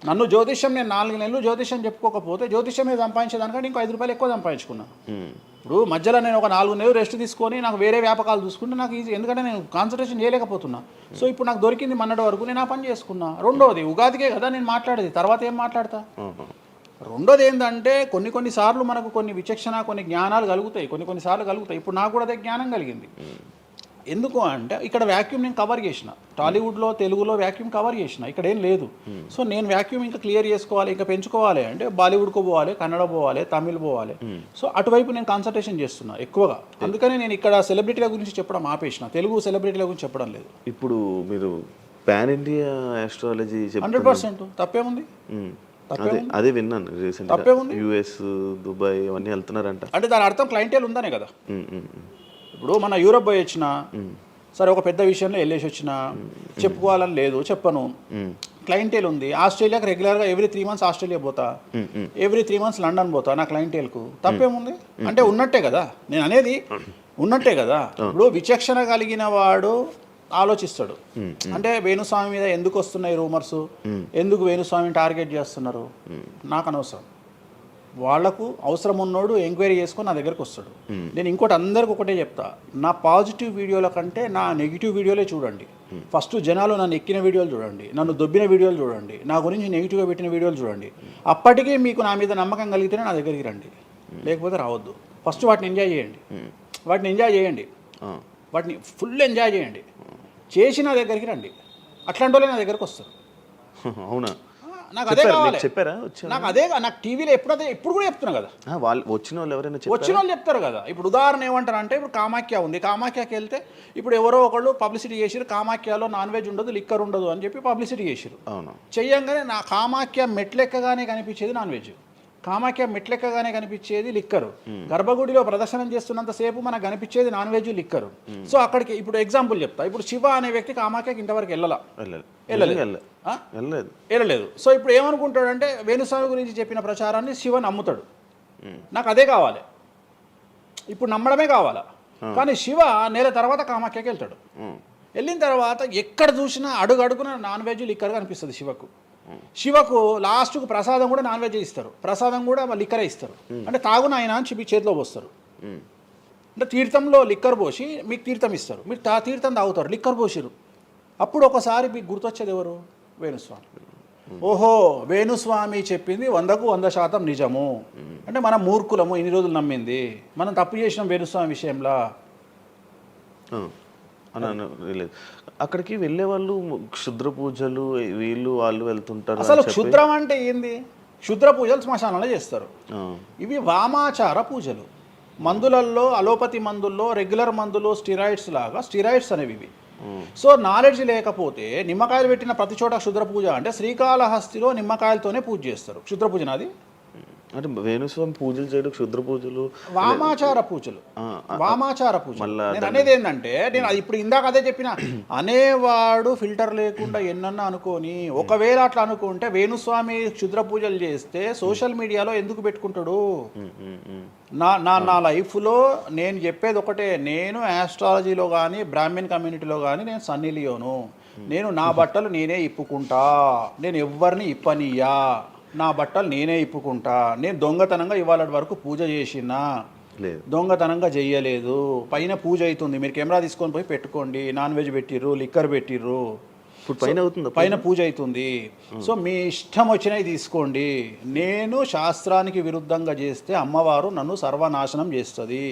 నన్ను జ్యోతిష్యం నేను 4 నెలలు జ్యోతిష్యం చెప్పుకోకపోతే జ్యోతిష్యం మీద సంపాదించేదానికంటే ఇంకో 5 రూపాయలు ఎక్కువ సంపాదించుకున్నా. ఇప్పుడు మధ్యలో నేను ఒక 4 నెలలు రెస్ట్ తీసుకొని నాకు వేరే వ్యాపకాలు చూసుకుంటే నాకు ఈజీ, ఎందుకంటే నేను కాన్సన్ట్రేషన్ చేయలేకపోతున్నా. సో ఇప్పుడు నాకు దొరికింది మొన్నటి వరకు, నేను ఆ పని చేసుకున్నా. రెండోది ఉగాదికే కదా నేను మాట్లాడేది, తర్వాత ఏం మాట్లాడతా. రెండోది ఏంటంటే కొన్నిసార్లు మనకు కొన్ని విచక్షణ, కొన్ని జ్ఞానాలు కలుగుతాయి, కొన్నిసార్లు కలుగుతాయి. ఇప్పుడు నాకు కూడా అదే జ్ఞానం కలిగింది. ఎందుకు అంటే ఇక్కడ వ్యాక్యూమ్ నేను కవర్ చేసిన, టాలీవుడ్లో తెలుగులో వ్యాక్యూమ్ కవర్ చేసిన, ఇక్కడ ఏం లేదు. సో నేను వ్యాక్యూమ్ ఇంకా క్లియర్ చేసుకోవాలి, ఇంకా పెంచుకోవాలి అంటే బాలీవుడ్కు పోవాలి, కన్నడ పోవాలి, తమిళ్ పోవాలి. సో అటువైపు నేను కాన్సన్ట్రేషన్ చేస్తున్నా ఎక్కువగా. అందుకని నేను ఇక్కడ సెలబ్రిటీల గురించి చెప్పడం ఆపేసిన, తెలుగు సెలబ్రిటీల గురించి చెప్పడం లేదు. ఇప్పుడు మీరు పాన్ ఇండియా ఆస్ట్రాలజీ 100% తప్పేముంది? అదే విన్నాను రీసెంట్. యుఎస్, దుబాయ్ అవన్నీ వెళ్తున్నారంట. అంటే దాని అర్థం క్లయింటేల్ ఉందనే కదా. ఇప్పుడు మన యూరప్ పోయి వచ్చిన సరే, ఒక పెద్ద విషయంలో వెళ్ళేసి వచ్చిన చెప్పుకోవాలని లేదు, చెప్పను. క్లయింటేల్ ఉంది. ఆస్ట్రేలియాకి రెగ్యులర్గా ఎవ్రీ 3 months ఆస్ట్రేలియా పోతా, ఎవ్రీ 3 months లండన్ పోతా నా క్లయింటేల్కు. తప్పేముంది? అంటే ఉన్నట్టే కదా, నేను అనేది ఉన్నట్టే కదా. ఇప్పుడు విచక్షణ కలిగిన వాడు ఆలోచిస్తాడు. అంటే వేణుస్వామి మీద ఎందుకు వస్తున్నాయి రూమర్స్, ఎందుకు వేణుస్వామిని టార్గెట్ చేస్తున్నారు, నాకు అనవసరం. వాళ్లకు అవసరం ఉన్నోడు ఎంక్వైరీ చేసుకొని నా దగ్గరకు వస్తాడు. నేను ఇంకోటి అందరికి ఒకటే చెప్తా, నా పాజిటివ్ వీడియోల కంటే నా నెగిటివ్ వీడియోలే చూడండి. ఫస్ట్ జనాలు నన్ను ఎక్కిన వీడియోలు చూడండి, నన్ను దొబ్బిన వీడియోలు చూడండి, నా గురించి నెగిటివ్గా పెట్టిన వీడియోలు చూడండి. అప్పటికీ మీకు నా మీద నమ్మకం కలిగితేనే నా దగ్గరికి రండి, లేకపోతే రావద్దు. ఫస్ట్ వాటిని ఎంజాయ్ చేయండి, వాటిని ఫుల్ ఎంజాయ్ చేయండి, చేసి నా దగ్గరికి రండి. అట్లాంటి వాళ్ళే నా దగ్గరకు వస్తారు. అవునా? నాకు అదే కావాలి. చెప్పారా? నాకు అదే, నాకు టీవీలో ఎప్పుడు కూడా చెప్తున్నా కదా, వాళ్ళు వచ్చిన వాళ్ళు ఎవరైనా వచ్చిన వాళ్ళు చెప్తారు కదా. ఇప్పుడు ఉదాహరణ ఏమంటారు అంటే, ఇప్పుడు కామాఖ్య ఉంది, కామాఖ్యకి వెళ్తే ఇప్పుడు ఎవరో ఒకళ్ళు పబ్లిసిటీ చేసిరు, కామాఖ్యలో నాన్ వెజ్ ఉండదు, లిక్కర్ ఉండదు అని చెప్పి పబ్లిసిటీ చేసిరు. అవును. చెయ్యంగానే నా కామాఖ్య మెట్లెక్కగానే కనిపించేది నాన్ వెజ్, కామాఖ్య మెట్లెక్కగానే కనిపించేది లిక్కరు, గర్భగుడిలో ప్రదర్శనం చేస్తున్నంతసేపు మనకు కనిపించేది నాన్ వెజ్, లిక్కరు. సో అక్కడికి ఇప్పుడు ఎగ్జాంపుల్ చెప్తా. ఇప్పుడు శివ అనే వ్యక్తి కామాఖ్యకి ఇంతవరకు వెళ్ళలేదు. సో ఇప్పుడు ఏమనుకుంటాడంటే వేణుస్వామి గురించి చెప్పిన ప్రచారాన్ని శివ నమ్ముతాడు. నాకు అదే కావాలి, ఇప్పుడు నమ్మడమే కావాలా. కానీ శివ నెల తర్వాత కామాఖ్యకి వెళ్తాడు. వెళ్ళిన తర్వాత ఎక్కడ చూసినా అడుగున నాన్ వెజ్, లిక్కర్ కనిపిస్తుంది శివకు. లాస్ట్కు ప్రసాదం కూడా నాన్ వెజ్ ఇస్తారు, ప్రసాదం కూడా లిక్కరే ఇస్తారు. అంటే తాగున ఆయన అని చెప్పి చేతిలో పోస్తారు. అంటే తీర్థంలో లిక్కర్ పోసి మీకు తీర్థం ఇస్తారు, మీరు తీర్థం తాగుతారు, లిక్కర్ పోసిరు. అప్పుడు ఒకసారి మీకు గుర్తొచ్చేది ఎవరు? వేణుస్వామి. ఓహో, వేణుస్వామి చెప్పింది 100కు 100% నిజము. అంటే మనం మూర్ఖులము, ఇన్ని రోజులు నమ్మింది, మనం తప్పు చేసినాం వేణుస్వామి విషయంలో. అక్కడికి వెళ్ళే వాళ్ళు క్షుద్ర పూజలు వీళ్ళు వాళ్ళు వెళ్తుంటారు. అసలు క్షుద్రం అంటే ఏంది? క్షుద్ర పూజలు శ్మశానంలో చేస్తారు. ఇవి వామాచార పూజలు. మందులలో, అలోపతి మందుల్లో రెగ్యులర్ మందులు స్టిరాయిడ్స్ లాగా స్టిరాయిడ్స్ అనేవి ఇవి. సో నాలెడ్జ్ లేకపోతే నిమ్మకాయలు పెట్టిన ప్రతి చోట క్షుద్ర పూజ అంటే శ్రీకాళహస్తిలో నిమ్మకాయలతోనే పూజ చేస్తారు. క్షుద్ర పూజ నాది అంటే వేణుస్వామి పూజలు చేయడం క్షుద్ర పూజలు, వామాచార పూజలు. నేను అనేది ఏంటంటే, నేను అది ఇప్పుడు ఇందాక అదే చెప్పిన, అనేవాడు ఫిల్టర్ లేకుండా ఎన్నన్నా అనుకోని, ఒకవేళ అట్లా అనుకుంటే వేణుస్వామి క్షుద్ర పూజలు చేస్తే సోషల్ మీడియాలో ఎందుకు పెట్టుకుంటాడు? నా లైఫ్లో నేను చెప్పేది ఒకటే, నేను ఆస్ట్రాలజీలో కానీ బ్రాహ్మణ్ కమ్యూనిటీలో కానీ నేను సన్నీ లియోను. నేను నా బట్టలు నేనే ఇప్పుకుంటా, నేను ఎవ్వరిని ఇప్పనియ్యా, నా బట్టలు నేనే ఇప్పుకుంటా. నేను దొంగతనంగా ఇవాళ వరకు పూజ చేసినా, దొంగతనంగా చెయ్యలేదు. పైన పూజ అవుతుంది, మీరు కెమెరా తీసుకొని పోయి పెట్టుకోండి. నాన్ వెజ్ పెట్టిర్రు, లిక్కర్ పెట్టిర్రు, పైన పూజ అవుతుంది. సో మీ ఇష్టం వచ్చినవి తీసుకోండి. నేను శాస్త్రానికి విరుద్ధంగా చేస్తే అమ్మవారు నన్ను సర్వనాశనం చేస్తుంది.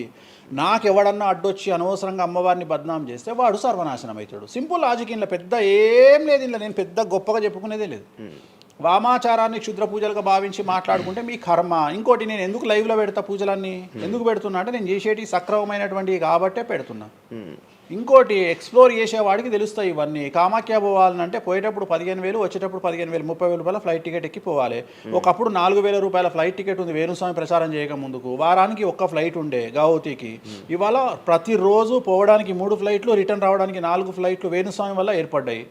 నాకెవడన్నా అడ్డొచ్చి అనవసరంగా అమ్మవారిని బద్నాం చేస్తే వాడు సర్వనాశనం అవుతాడు. Simple logic. ఇంట్లో పెద్ద ఏం లేదు, ఇంట్లో నేను పెద్ద గొప్పగా చెప్పుకునేదే లేదు. వామాచారాన్ని క్షుద్ర పూజలుగా భావించి మాట్లాడుకుంటే మీ కర్మ. ఇంకోటి, నేను ఎందుకు లైవ్లో పెడతా పూజలన్నీ, ఎందుకు పెడుతున్నా అంటే నేను చేసేటి సక్రమమైనటువంటివి కాబట్టే పెడుతున్నా. ఇంకోటి ఎక్స్ప్లోర్ చేసేవాడికి తెలుస్తాయి ఇవన్నీ. కామాఖ్య పోవాలంటే పోయేటప్పుడు 15,000, వచ్చేటప్పుడు 15,000, 30,000 రూపాయల ఫ్లైట్ టికెట్ ఎక్కి పోవాలి. ఒకప్పుడు 4,000 రూపాయల ఫ్లైట్ టికెట్ ఉంది వేణుస్వామి ప్రచారం చేయక ముందుకు. వారానికి ఒక్క ఫ్లైట్ ఉండే గౌహతికి. ఇవాళ ప్రతిరోజు పోవడానికి 3 ఫ్లైట్లు, రిటర్న్ రావడానికి 4 ఫ్లైట్లు వేణుస్వామి వల్ల ఏర్పడ్డాయి.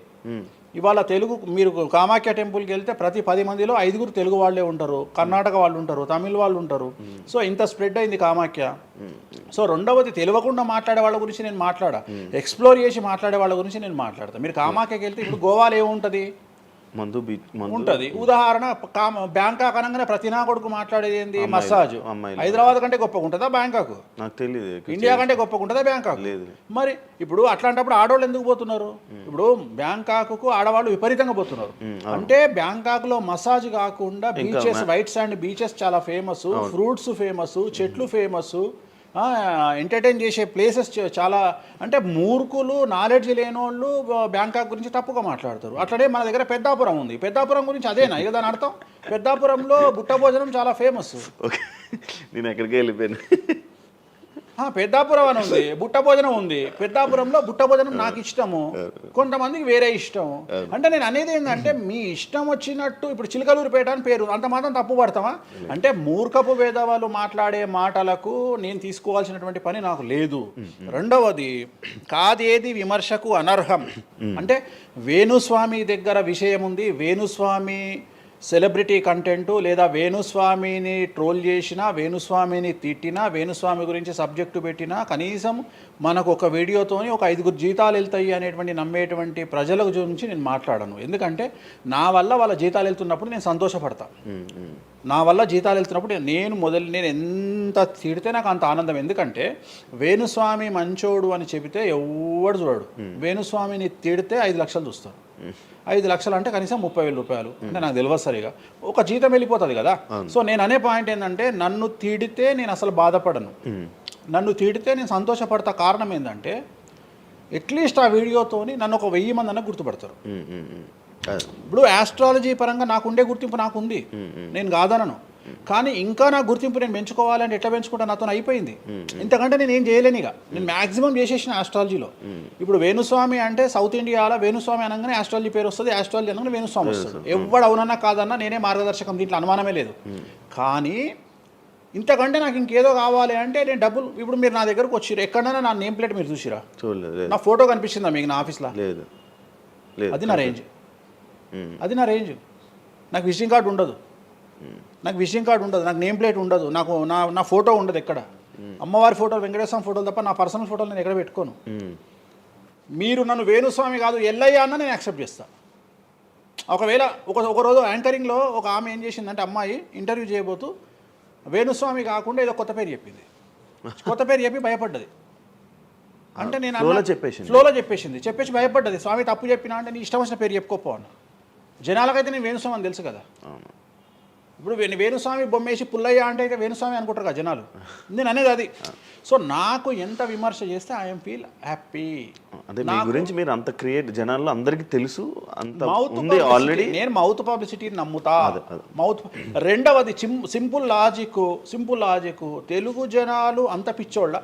ఇవాళ తెలుగు మీరు కామాఖ్య టెంపుల్కి వెళ్తే ప్రతి 10 మందిలో 5 తెలుగు వాళ్ళే ఉంటారు, కర్ణాటక వాళ్ళు ఉంటారు, తమిళ వాళ్ళు ఉంటారు. సో ఇంత స్ప్రెడ్ అయింది కామాఖ్య. సో రెండవది తెలియకుండా మాట్లాడే వాళ్ళ గురించి నేను మాట్లాడా, ఎక్స్ప్లోర్ చేసి మాట్లాడే వాళ్ళ గురించి నేను మాట్లాడతాను. మీరు కామాఖ్యకి వెళ్తే ఇప్పుడు గోవాలో ఏముంటుంది మందు బీచ్ ఉంటుంది. ఉదాహరణ బ్యాంకాక్ అనగానే ప్రతి నా కొడుకు మాట్లాడేది ఏంది మసాజ్. హైదరాబాద్ కంటే గొప్పగా ఉంటుందా బ్యాంకాక్? నాకు తెలియదు. ఇండియా కంటే గొప్పగా ఉంటుందా బ్యాంకాక్? లేదు. మరి ఇప్పుడు అట్లాంటప్పుడు ఆడవాళ్ళు ఎందుకు పోతున్నారు? ఇప్పుడు బ్యాంకాక్కు ఆడవాళ్ళు విపరీతంగా పోతున్నారు. అంటే బ్యాంకాక్లో మసాజ్ కాకుండా బీచెస్, వైట్ శాండ్ బీచెస్ చాలా ఫేమస్, ఫ్రూట్స్ ఫేమస్, చెట్లు ఫేమస్, ఎంటర్టైన్ చేసే ప్లేసెస్ చాలా. అంటే మూర్ఖులు, నాలెడ్జ్ లేని వాళ్ళు బ్యాంకాక్ గురించి తప్పుగా మాట్లాడతారు. అట్లనే మన దగ్గర పెద్దాపురం ఉంది. పెద్దాపురం గురించి అదేనా ఇక దాని అర్థం? పెద్దాపురంలో బుట్ట భోజనం చాలా ఫేమస్. ఓకే, నేను ఎక్కడికి వెళ్ళిపోయాను. పెద్దాపురం అని ఉంది, బుట్ట భోజనం ఉంది. పెద్దాపురంలో బుట్ట భోజనం నాకు ఇష్టము, కొంతమందికి వేరే ఇష్టం. అంటే నేను అనేది ఏంటంటే మీ ఇష్టం వచ్చినట్టు. ఇప్పుడు చిలకలూరుపేట అని పేరు, అంత మాత్రం తప్పు పడతామా? అంటే మూర్ఖపు వేదవాళ్ళు మాట్లాడే మాటలకు నేను తీసుకోవాల్సినటువంటి పని నాకు లేదు. రెండవది, కాదేది విమర్శకు అనర్హం. అంటే వేణుస్వామి దగ్గర విషయం ఉంది, వేణుస్వామి సెలబ్రిటీ కంటెంటు, లేదా వేణుస్వామిని ట్రోల్ చేసినా, వేణుస్వామిని తిట్టినా, వేణుస్వామి గురించి సబ్జెక్టు పెట్టినా, కనీసం మనకు ఒక వీడియోతోని ఒక 5 జీతాలు వెళ్తాయి అనేటువంటి నమ్మేటువంటి ప్రజల గురించి నేను మాట్లాడను. ఎందుకంటే నా వల్ల వాళ్ళ జీతాలు వెళ్తున్నప్పుడు నేను సంతోషపడతా. నా వల్ల జీతాలు వెళ్తున్నప్పుడు నేను ఎంత తిడితే నాకు అంత ఆనందం. ఎందుకంటే వేణుస్వామి మంచోడు అని చెబితే ఎవడు చూడడు. వేణుస్వామిని తిడితే 5 లక్షలు చూస్తారు. 5 లక్షలు అంటే కనీసం 30,000 రూపాయలు. అంటే నాకు తెలియదు సరిగా, ఒక జీతం వెళ్ళిపోతుంది కదా. సో నేను అనే పాయింట్ ఏంటంటే నన్ను తిడితే నేను అసలు బాధపడను, నన్ను తిడితే నేను సంతోషపడతా. కారణం ఏంటంటే అట్లీస్ట్ ఆ వీడియోతోని నన్ను ఒక 1000 మంది అన్న గుర్తుపడతారు. ఇప్పుడు ఆస్ట్రాలజీ పరంగా నాకుండే గుర్తింపు నాకుంది, నేను కాదనను. కానీ ఇంకా నా గుర్తింపు నేను పెంచుకోవాలంటే ఎట్లా పెంచుకుంటా? నాతో అయిపోయింది. ఇంతకంటే నేను ఏం చేయలేను. ఇక నేను మ్యాక్సిమం చేసేసిన ఆస్ట్రాలజీలో. ఇప్పుడు వేణుస్వామి అంటే సౌత్ ఇండియాలో వేణుస్వామి అనగానే ఆస్ట్రాలజీ పేరు వస్తుంది, ఆస్ట్రాలజీ అనగానే వేణుస్వామి వస్తుంది. ఎవడు అవునన్నా కాదన్నా నేనే మార్గదర్శకం, దీంట్లో అనుమానమే లేదు. కానీ ఇంతకంటే నాకు ఇంకేదో కావాలి అంటే నేను డబ్బులు. ఇప్పుడు మీరు నా దగ్గరకు వచ్చిరు, ఎక్కడైనా నా నేమ్ ప్లేట్ మీరు చూసిరా? చూడలేదు. నా ఫోటో కనిపిస్తుందా మీకు నా ఆఫీస్లో? లేదు. అది నా రేంజ్, అది నా రేంజ్. నాకు విజిటింగ్ కార్డు ఉండదు, నాకు నేమ్ ప్లేట్ ఉండదు, నాకు నా ఫోటో ఉండదు ఎక్కడ. అమ్మవారి ఫోటోలు, వెంకటేశ్వర ఫోటోలు తప్ప నా పర్సనల్ ఫోటోలు నేను ఎక్కడ పెట్టుకోను. మీరు నన్ను వేణుస్వామి కాదు ఎల్లయ్య అన్న నేను యాక్సెప్ట్ చేస్తాను. ఒకవేళ ఒక రోజు యాంకరింగ్లో ఒక ఆమె ఏం చేసిందంటే, అమ్మాయి ఇంటర్వ్యూ చేయబోతూ వేణుస్వామి కాకుండా ఏదో కొత్త పేరు చెప్పింది. కొత్త పేరు చెప్పి భయపడ్డది. అంటే నేను ఫ్లోలో చెప్పేసి భయపడ్డది. స్వామి తప్పు చెప్పినా అంటే నీ ఇష్టం వచ్చిన పేరు చెప్పుకోపో అన్న. జనాలకైతే నేను వేణుస్వామి అని తెలుసు కదా. ఇప్పుడు వేణుస్వామి బొమ్మేసి పుల్లయ్య అంటే అయితే వేణుస్వామి అనుకుంటారు కదా జనాలు. నేను అనేది అది. సో నాకు ఎంత విమర్శ చేస్తే ఐఎమ్ ఫీల్ హ్యాపీ. అదే మీ గురించి మీరు అంత క్రియేట్ జనాల్లో అందరికీ తెలుసు, అంత ఉంది ఆల్రెడీ. నేను మౌత్ పబ్లిసిటీని నమ్ముతా. మౌత్. రెండవది సింపుల్ లాజిక్. తెలుగు జనాలు అంత పిచ్చోళ్ళ.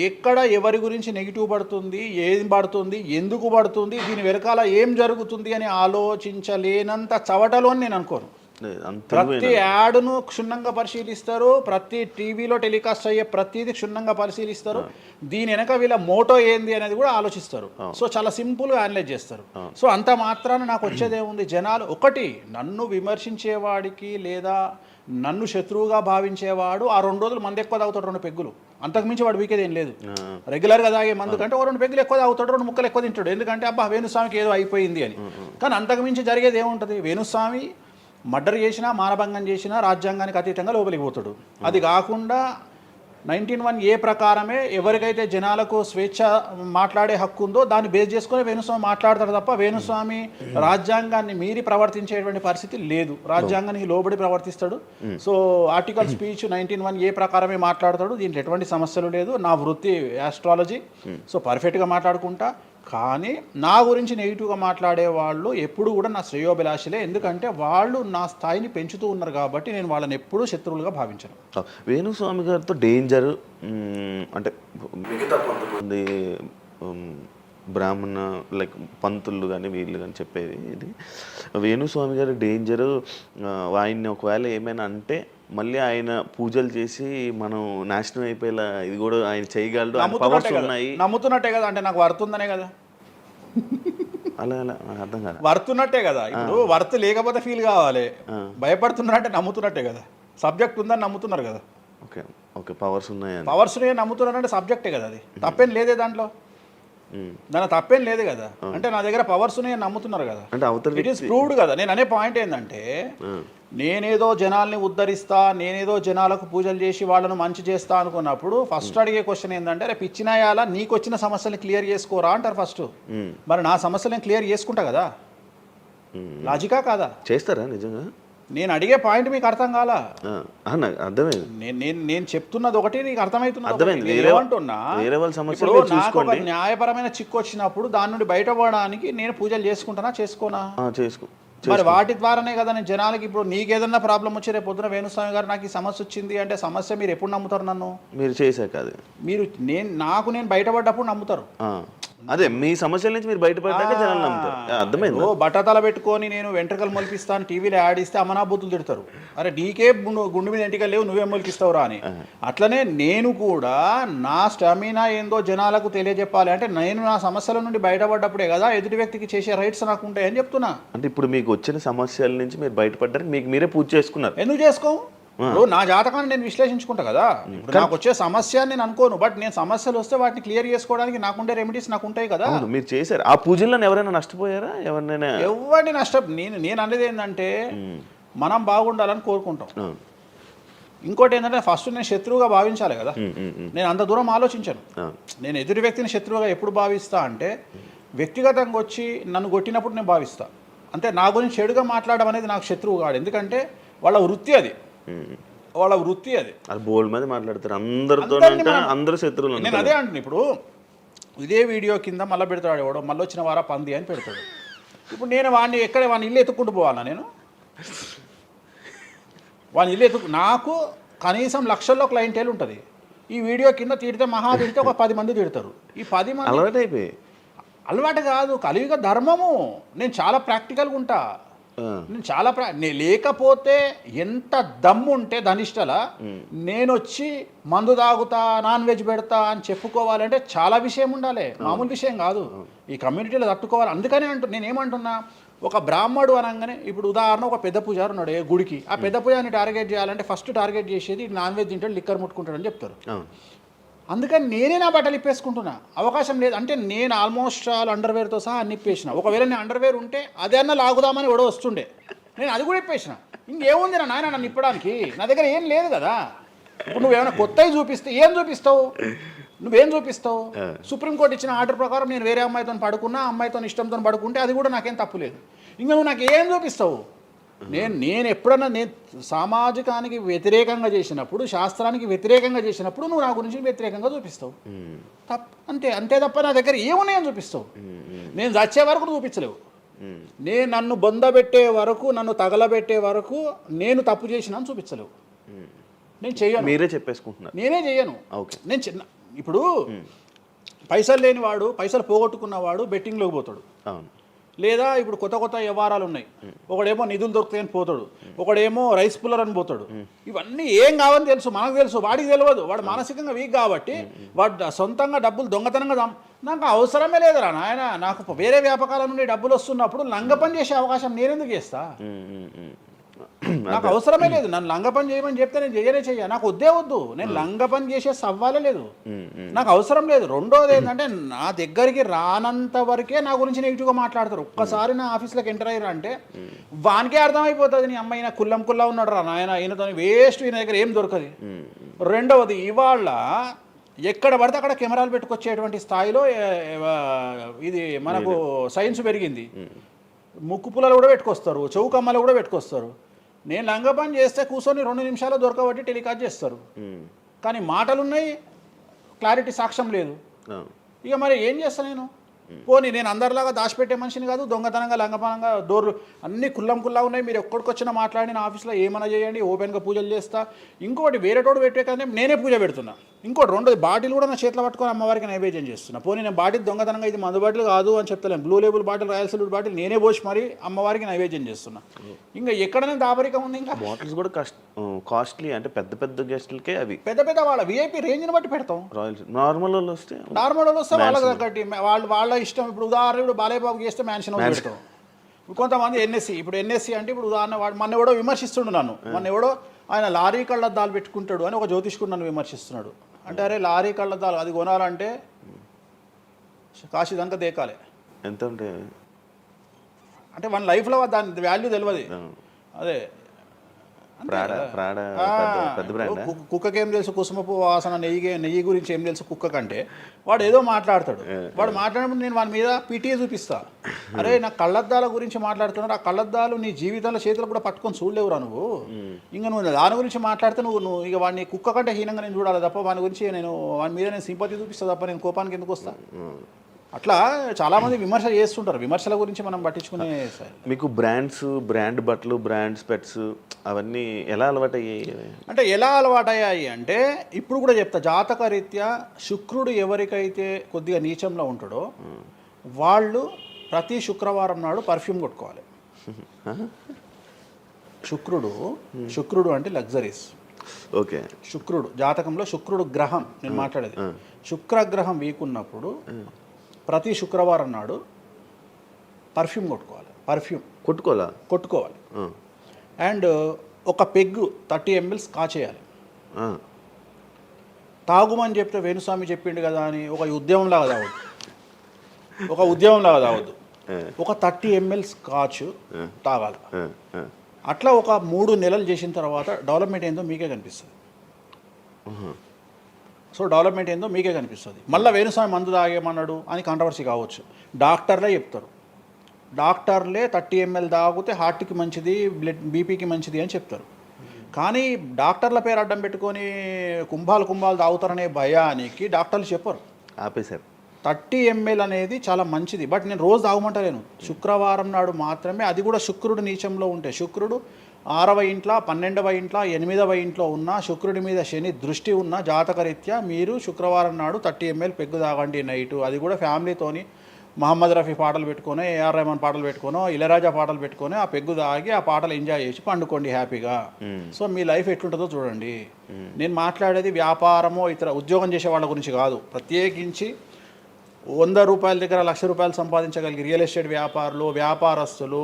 ఎక్కడ ఎవరి గురించి నెగిటివ్ పడుతుంది, ఏం పడుతుంది, ఎందుకు పడుతుంది, దీని వెనకాల ఏం జరుగుతుంది అని ఆలోచించలేనంత చవటలో నేను అనుకోను. ప్రతి యాడ్ను క్షుణ్ణంగా పరిశీలిస్తారు, ప్రతి టీవీలో టెలికాస్ట్ అయ్యే ప్రతిదీ క్షుణ్ణంగా పరిశీలిస్తారు, దీని వెనక వీళ్ళ మోటో ఏంది అనేది కూడా ఆలోచిస్తారు. సో చాలా సింపుల్గా అనలైజ్ చేస్తారు. సో అంత మాత్రాన నాకు వచ్చేదేముంది, జనాలు ఒకటి నన్ను విమర్శించేవాడికి లేదా నన్ను శత్రువుగా భావించేవాడు ఆ 2 రోజులు మంది ఎక్కువ తాగుతాడు, 2 పెగ్గులు, అంతకుమించి వాడు వీకేది ఏం లేదు. రెగ్యులర్గా తాగే మందు కంటే 2 పెగ్గులు ఎక్కువ తాగుతాడు, 2 ముక్కలు ఎక్కువ తింటాడు. ఎందుకంటే అబ్బా వేణుస్వామికి ఏదో అయిపోయింది అని. కానీ అంతకుమించి జరిగేది ఏముంటుంది? వేణుస్వామి మర్డర్ చేసినా, మానభంగం చేసినా రాజ్యాంగానికి అతీతంగా లోపలికి పోతాడు. అది కాకుండా 19(1) ప్రకారమే ఎవరికైతే జనాలకు స్వేచ్ఛ మాట్లాడే హక్కు ఉందో దాన్ని బేస్ చేసుకుని వేణుస్వామి మాట్లాడతాడు తప్ప వేణుస్వామి రాజ్యాంగాన్ని మీరి ప్రవర్తించేటువంటి పరిస్థితి లేదు. రాజ్యాంగానికి లోబడి ప్రవర్తిస్తాడు. సో ఆర్టికల్ స్పీచ్ 19(1) ప్రకారమే మాట్లాడతాడు. దీంట్లో ఎటువంటి సమస్యలు లేదు. నా వృత్తి ఆస్ట్రాలజీ. సో పర్ఫెక్ట్గా మాట్లాడుకుంటా. కానీ నా గురించి నెగిటివ్గా మాట్లాడే వాళ్ళు ఎప్పుడు కూడా నా శ్రేయోభిలాషలే. ఎందుకంటే వాళ్ళు నా స్థాయిని పెంచుతూ ఉన్నారు కాబట్టి నేను వాళ్ళని ఎప్పుడూ శత్రువులుగా భావించను. వేణుస్వామి గారితో డేంజర్ అంటే మిగతా కొంతమంది బ్రాహ్మణ లైక్ పంతులు కానీ వీళ్ళు కానీ చెప్పేది ఇది వేణుస్వామి గారి డేంజరు. ఆయన్ని ఒకవేళ ఏమైనా అంటే మళ్ళీ ఆయన పూజలు చేసి మనం నాశనం అయిపోయేలా ఇది కూడా ఆయన చేయగలడు, ఆయన పవర్స్ ఉన్నాయి. నమ్ముతున్నట్టే కదా, అంటే నాకు వర్తుందనే కదా. అలా అలా నాకు అర్థం కాదు. వర్తున్నట్టే కదా. ఇప్పుడు వర్త్ లేకపోతే ఫీల్ కావాలి. భయపడుతున్నారంటే నమ్ముతున్నట్టే కదా. సబ్జెక్ట్ ఉందని నమ్ముతున్నారు కదా. ఓకే ఓకే, పవర్స్ ఉన్నాయని. పవర్స్ నమ్ముతున్నారంటే సబ్జెక్టే కదా, అది తప్పేం లేదే దాంట్లో. దాని తప్పేం లేదు కదా. అంటే నా దగ్గర పవర్స్ ఉన్నాయని నమ్ముతున్నారు కదా, అంటే అవతల ఇట్ ఈస్ ప్రూవ్డ్ కదా. నేను అనే పాయింట్ ఏంటంటే నేనేదో జనాల్ని ఉద్ధరిస్తా, నేనేదో జనాలకు పూజలు చేసి వాళ్ళను మంచి చేస్తా అనుకున్నప్పుడు ఫస్ట్ అడిగే క్వశ్చన్ ఏంటంటే, రేపు ఇచ్చినాయాలా నీకు వచ్చిన సమస్యల్ని క్లియర్ చేసుకోరా అంటారు ఫస్ట్. మరి నా సమస్యలను క్లియర్ చేసుకుంటా కదా, లాజికా కాదా? చేస్తారా నిజంగా? నేను అడిగే పాయింట్ మీకు అర్థం కాలా? నాకు అర్థమైంది. నేను చెప్తున్నది ఒకటి, నీకు అర్థమవుతున్నది. ఏమంటున్నా నాకు ఒక న్యాయపరమైన చిక్కు వచ్చినప్పుడు దాని నుండి బయటపడడానికి నేను పూజలు చేసుకుంటానా చేసుకోనా? మరి వాటి ద్వారానే కదా నేను జనాలకి. ఇప్పుడు నీకేదన్నా ప్రాబ్లం వచ్చి రేపు పొద్దున వేణుస్వామి గారు నాకు ఈ సమస్య వచ్చింది అంటే సమస్య మీరు ఎప్పుడు నమ్ముతారు? నన్ను మీరు చేశాక అది మీరు నేను బయటపడ్డప్పుడు నమ్ముతారు. అదే మీ సమస్యల నుంచి మీరు బయటపడ్డాక జనాలు నమ్ముతారు. అర్థమైంది. బట్టతల పెట్టుకొని నేను వెంట్రుకలు మొలిపిస్తాను టీవీలో యాడ్ ఇస్తే అమనాబూతులు తిడతారు. అరే నీకే గుండు మీద ఎంటికలు లేవు, నువ్వేం మొలిపిస్తావురా అని. అట్లనే నేను కూడా నా స్టామినా ఏందో జనాలకు తెలియజెప్పాలి అంటే నేను నా సమస్యల నుండి బయటపడ్డప్పుడే కదా ఎదుటి వ్యక్తికి చేసే రైట్స్ నాకు ఉంటాయని చెప్తున్నా. అంటే ఇప్పుడు మీకు వచ్చిన సమస్యల నుంచి మీరు బయటపడ్డానికి మీకు మీరే పూజ చేసుకున్నారు. ఎందుకు చేసుకో? నా జాతకాన్ని నేను విశ్లేషించుకుంటా కదా. నాకు వచ్చే సమస్య నేను అనుకోను, బట్ నేను సమస్యలు వస్తే వాటిని క్లియర్ చేసుకోవడానికి నాకుండే రెమెడీస్ నాకు ఉంటాయి కదా. మీరు చేశారు ఆ పూజల్లో ఎవరైనా నష్టపోయారా? ఎవరినైనా? ఎవరిని నేను అనేది ఏంటంటే మనం బాగుండాలని కోరుకుంటాం. ఇంకోటి ఏంటంటే ఫస్ట్ నేను శత్రువుగా భావించాలి కదా. నేను అంత దూరం ఆలోచించాను. నేను ఎదుటి వ్యక్తిని శత్రువుగా ఎప్పుడు భావిస్తా అంటే వ్యక్తిగతంగా వచ్చి నన్ను కొట్టినప్పుడు నేను భావిస్తా. అంటే నా గురించి చెడుగా మాట్లాడడం అనేది నాకు శత్రువు కాదు. ఎందుకంటే వాళ్ళ వృత్తి అది. బోల్డ్ మంది మాట్లాడతారు అందరితో, అందరు శత్రువులు. నేను అదే అంటున్నా. ఇప్పుడు ఇదే వీడియో కింద మళ్ళీ పెడతాడు ఎవడో, మళ్ళీ వచ్చిన వారా పంది అని పెడతాడు. ఇప్పుడు నేను వాడిని వాడిని ఇల్లు ఎత్తుక్కుంటూ పోవాలా? నేను వాడిని ఇల్లు నాకు కనీసం లక్షల్లో క్లయింటేల్ ఉంటుంది. ఈ వీడియో కింద తిడితే మహా తిడితే ఒక 10 మంది తిడతారు. ఈ 10 మంది అలవాటు కాదు, కలియుగ ధర్మము. నేను చాలా ప్రాక్టికల్గా ఉంటా. నేను లేకపోతే ఎంత దమ్ము ఉంటే ధనిష్టలా నేను వచ్చి మందు తాగుతా, నాన్ వెజ్ పెడతా అని చెప్పుకోవాలంటే చాలా విషయం ఉండాలి, మామూలు విషయం కాదు. ఈ కమ్యూనిటీలో తట్టుకోవాలి. అందుకనే నేనేమంటున్నా, ఒక బ్రాహ్మడు అనగానే ఇప్పుడు ఉదాహరణ ఒక పెద్ద పూజారు ఉన్నాడు గుడికి. ఆ పెద్ద పూజారిని టార్గెట్ చేయాలంటే ఫస్ట్ టార్గెట్ చేసేది నాన్ వెజ్ తింటాడు, లిక్కర్ ముట్టుకుంటాడు అని చెప్తారు. అందుకని నేనే నా బట్టలు ఇప్పేసుకుంటున్నా. అవకాశం లేదు అంటే నేను ఆల్మోస్ట్ అండర్వేర్తో సహా అన్ని ఇప్పేసిన. ఒకవేళ నేను అండర్వేర్ ఉంటే అదే అన్న లాగుదామని ఎవడో వస్తుండే, నేను అది కూడా ఇప్పేసిన. ఇంకేముంది నా నాయన నన్ను ఇప్పడానికి? నా దగ్గర ఏం లేదు కదా. ఇప్పుడు నువ్వేమైనా కొత్తవి చూపిస్తే ఏం చూపిస్తావు? నువ్వేం చూపిస్తావు? సుప్రీంకోర్టు ఇచ్చిన ఆర్డర్ ప్రకారం నేను వేరే అమ్మాయితో పడుకున్నా, అమ్మాయితో ఇష్టంతో పడుకుంటే అది కూడా నాకేం తప్పులేదు. ఇంకా నువ్వు నాకు ఏం చూపిస్తావు? నేను ఎప్పుడన్నా నేను సామాజికానికి వ్యతిరేకంగా చేసినప్పుడు, శాస్త్రానికి వ్యతిరేకంగా చేసినప్పుడు నువ్వు నా గురించి వ్యతిరేకంగా చూపిస్తావు. అంతే తప్ప నా దగ్గర ఏమున్నాయని చూపిస్తావు? నేను చచ్చే వరకు చూపించలేవు. నేను నన్ను బొందబెట్టే వరకు, నన్ను తగలబెట్టే వరకు నేను తప్పు చేసినా అని చూపించలేవు. నేను చెయ్యను. మీరే చెప్పేసుకుంటున్నారు. నేనే చెయ్యను. నేను ఇప్పుడు పైసలు లేనివాడు, పైసలు పోగొట్టుకున్నవాడు బెట్టింగ్లోకి పోతాడు. లేదా ఇప్పుడు కొత్త వ్యవహారాలు ఉన్నాయి. ఒకడేమో నిధులు దొరుకుతాయని పోతాడు, ఒకడేమో రైస్ పుల్లర్ అని పోతాడు. ఇవన్నీ ఏం కావని తెలుసు, మనకు తెలుసు, వాడికి తెలియదు. వాడు మానసికంగా వీక్ కాబట్టి వాడు సొంతంగా డబ్బులు దొంగతనంగా నాకు అవసరమే లేదురా నాయన. నాకు వేరే వ్యాపకాల నుండి డబ్బులు వస్తున్నప్పుడు లంగ పని చేసే అవకాశం నేనెందుకు చేస్తా? నాకు అవసరమే లేదు. నన్ను లంగ పని చేయమని చెప్తే నేను చెయ్య. నాకు వద్దు. నేను లంగ పని చేసే సవ్వాలే లేదు, నాకు అవసరం లేదు. రెండోది ఏంటంటే నా దగ్గరికి రానంత వరకే నా గురించి నెగిటివ్గా మాట్లాడతారు. ఒక్కసారి నా ఆఫీస్లోకి ఎంటర్ అయ్యారు అంటే వానికే అర్థమైపోతుంది, నీ అమ్మాయి కుల్లం ఉన్నాడు రా నాయన, ఈయనతో వేస్ట్, ఈయన దగ్గర ఏం దొరకదు. రెండవది, ఇవాళ ఎక్కడ పడితే అక్కడ కెమెరాలు పెట్టుకొచ్చేటువంటి స్థాయిలో ఇది మనకు సైన్స్ పెరిగింది. ముక్కు పుల్లలు కూడా పెట్టుకొస్తారు, చౌకమ్మలు కూడా పెట్టుకొస్తారు. నేను లంగ పని చేస్తే కూర్చొని 2 నిమిషాలు దొరకబట్టి టెలికాస్ట్ చేస్తారు. కానీ మాటలున్నాయి, క్లారిటీ, సాక్ష్యం లేదు. ఇక మరి ఏం చేస్తాను నేను? పోనీ నేను అందరిలాగా దాచిపెట్టే మనిషిని కాదు, దొంగతనంగా లంగపనంగా డోర్లు అన్నీ కుల్లా ఉన్నాయి. మీరు ఎక్కడికొచ్చినా మాట్లాడి నా ఆఫీస్లో ఏమైనా చేయండి, ఓపెన్గా పూజలు చేస్తా. ఇంకోటి వేరేటోడు పెట్టే కానీ నేనే పూజ పెడుతున్నా. ఇంకోటి రెండోది బాటిల్ కూడా నా చేతిలో పట్టుకొని అమ్మవారికి నైవేద్యం చేస్తున్నా. పోనీ నేను బాటిల్ దొంగతనంగా ఇది మందు బాటిల్ కాదు అని చెప్తలేను. Blue label bottle, royal salute bottle నేనే పోసి మరి అమ్మవారికి నైవేద్యం చేస్తున్నా. ఇంకా ఎక్కడైనా దాపరికం ఉంది. ఇంకా బాటిల్స్ కూడా కాస్ట్లీ, అంటే పెద్ద పెద్ద గెస్టులకే అవి పెద్ద వాళ్ళ విఐపి రేంజ్ని బట్టి పెడతాం. రాయల్స్ నార్మల్ వాళ్ళు వస్తే వాళ్ళకి తగ్గట్టి వాళ్ళ ఇష్టం. ఇప్పుడు ఉదాహరణ ఇప్పుడు బాలయ్యబాబుకి చేస్తే మ్యాన్షన్ పెడతాం. ఇప్పుడు కొంతమంది ఎన్ఎస్సి అంటే ఇప్పుడు ఉదాహరణ వాడు మన ఎవడో విమర్శిస్తుండు నన్ను. మన ఎవడో ఆయన లారీ కళ్ళద్దాలు పెట్టుకుంటాడు అని ఒక జ్యోతిష్కుడు నన్ను విమర్శిస్తున్నాడు. అంటే అరే లారీ కళ్ళద్దాలు అది కొనాలంటే కాశీ దాకా దేకాలి. ఎంత ఉంటే అంటే మన లైఫ్లో దాని వాల్యూ తెలియదు. అదే కుక్కకి ఏం తెలుసు కుసుమపు వాసన, నెయ్యి గురించి ఏం తెలుసు కుక్క కంటే. వాడు ఏదో మాట్లాడతాడు. వాడు మాట్లాడినప్పుడు నేను వాడి మీద పీటీఏ చూపిస్తా. అరే నా కళ్ళద్దాల గురించి మాట్లాడుతున్నాడు. ఆ కళ్ళద్దాలు నీ జీవితంలో చేతులు కూడా పట్టుకొని చూడలేవురా నువ్వు. ఇంకా నువ్వు దాని గురించి మాట్లాడితే నువ్వు ఇక వాడిని కుక్క కంటే హీనంగా నేను చూడాలి తప్ప వాని గురించి వాని మీద నేను సింపతి చూపిస్తా తప్ప నేను కోపానికి ఎందుకు వస్తా. అట్లా చాలామంది విమర్శ చేస్తుంటారు. విమర్శల గురించి మనం పట్టించుకునే. మీకు బ్రాండ్ బట్టలు, బ్రాండ్ స్పెట్స్ అవన్నీ ఎలా అలవాటయ్యాయి? అంటే ఎలా అలవాటయ్యాయి అంటే ఇప్పుడు కూడా చెప్తా. జాతక రీత్యా శుక్రుడు ఎవరికైతే కొద్దిగా నీచంలో ఉంటాడో వాళ్ళు ప్రతి శుక్రవారం నాడు పర్ఫ్యూమ్ కొట్టుకోవాలి. శుక్రుడు అంటే లగ్జరీస్. ఓకే. శుక్రుడు జాతకంలో శుక్రుడు గ్రహం నేను మాట్లాడేది. శుక్రగ్రహం వీక్ ఉన్నప్పుడు ప్రతి శుక్రవారం నాడు పర్ఫ్యూమ్ కొట్టుకోవాలి. అండ్ ఒక పెగ్గు 30 ml కాచేయాలి. తాగుమని చెప్తే వేణుస్వామి చెప్పిండు కదా అని ఒక ఉద్యమంలాగా తాగొద్దు. ఒక 30 ml స్కాచ్ తాగాలి. అట్లా ఒక 3 నెలలు చేసిన తర్వాత డెవలప్మెంట్ ఏందో మీకే కనిపిస్తుంది. మళ్ళీ వేణుస్వామి మందు తాగేమన్నాడు అని కాంట్రవర్సీ కావచ్చు. డాక్టర్లే చెప్తారు. 30 ml తాగితే హార్ట్కి మంచిది, బీపీకి మంచిది అని చెప్తారు. కానీ డాక్టర్ల పేరు అడ్డం పెట్టుకొని కుంభాలు తాగుతారనే భయానికి డాక్టర్లు చెప్పరు. ఆపేశారు. 30 ml అనేది చాలా మంచిది. బట్ నేను రోజు తాగమంటలేను. శుక్రవారం నాడు మాత్రమే. అది కూడా శుక్రుడు నీచంలో ఉంటే, శుక్రుడు 6వ ఇంట్లో, 12వ ఇంట్లో, 8వ ఇంట్లో ఉన్న శుక్రుడి మీద శని దృష్టి ఉన్న జాతకరీత్యా మీరు శుక్రవారం నాడు 30 ml పెగ్గు తాగండి నైటు. అది కూడా ఫ్యామిలీతోని మహమ్మద్ రఫీ పాటలు పెట్టుకొని, ఏఆర్ రెహమాన్ పాటలు పెట్టుకోనో, ఇళయరాజా పాటలు పెట్టుకొని ఆ పెగ్గు తాగి ఆ పాటలు ఎంజాయ్ చేసి పండుకోండి హ్యాపీగా. సో మీ లైఫ్ ఎట్లుంటుందో చూడండి. నేను మాట్లాడేది వ్యాపారమో ఇతర ఉద్యోగం చేసే వాళ్ళ గురించి కాదు. ప్రత్యేకించి 100 రూపాయల దగ్గర 1,00,000 రూపాయలు సంపాదించగలిగి రియల్ ఎస్టేట్ వ్యాపారులు, వ్యాపారస్తులు,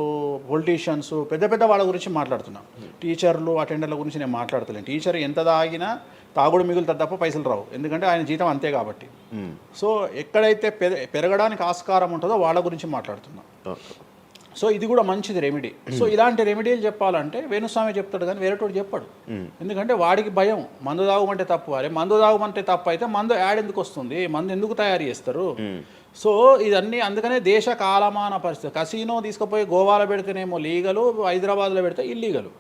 పొలిటీషియన్స్, పెద్ద వాళ్ళ గురించి మాట్లాడుతున్నాం. టీచర్లు, అటెండర్ల గురించి నేను మాట్లాడతలేను. టీచర్ ఎంత తాగినా తాగుడు మిగులుతుంది తప్ప పైసలు రావు. ఎందుకంటే ఆయన జీతం అంతే కాబట్టి. సో ఎక్కడైతే పెరగడానికి ఆస్కారం ఉంటుందో వాళ్ళ గురించి మాట్లాడుతున్నాం. సో ఇది కూడా మంచిది రెమెడీ. సో ఇలాంటి రెమెడీలు చెప్పాలంటే వేణుస్వామి చెప్తాడు కానీ వేరేటోడు చెప్పాడు. ఎందుకంటే వాడికి భయం, మందు తాగమంటే తప్పు. అరే మందు తాగమంటే తప్పు అయితే మందు యాడ్ ఎందుకు వస్తుంది, మందు ఎందుకు తయారు చేస్తారు? సో ఇదన్నీ అందుకనే దేశ కాలమాన పరిస్థితి. కసినో తీసుకుపోయి గోవాలో పెడితేనేమో లీగలు, హైదరాబాద్లో పెడితే ఇల్లీగలు.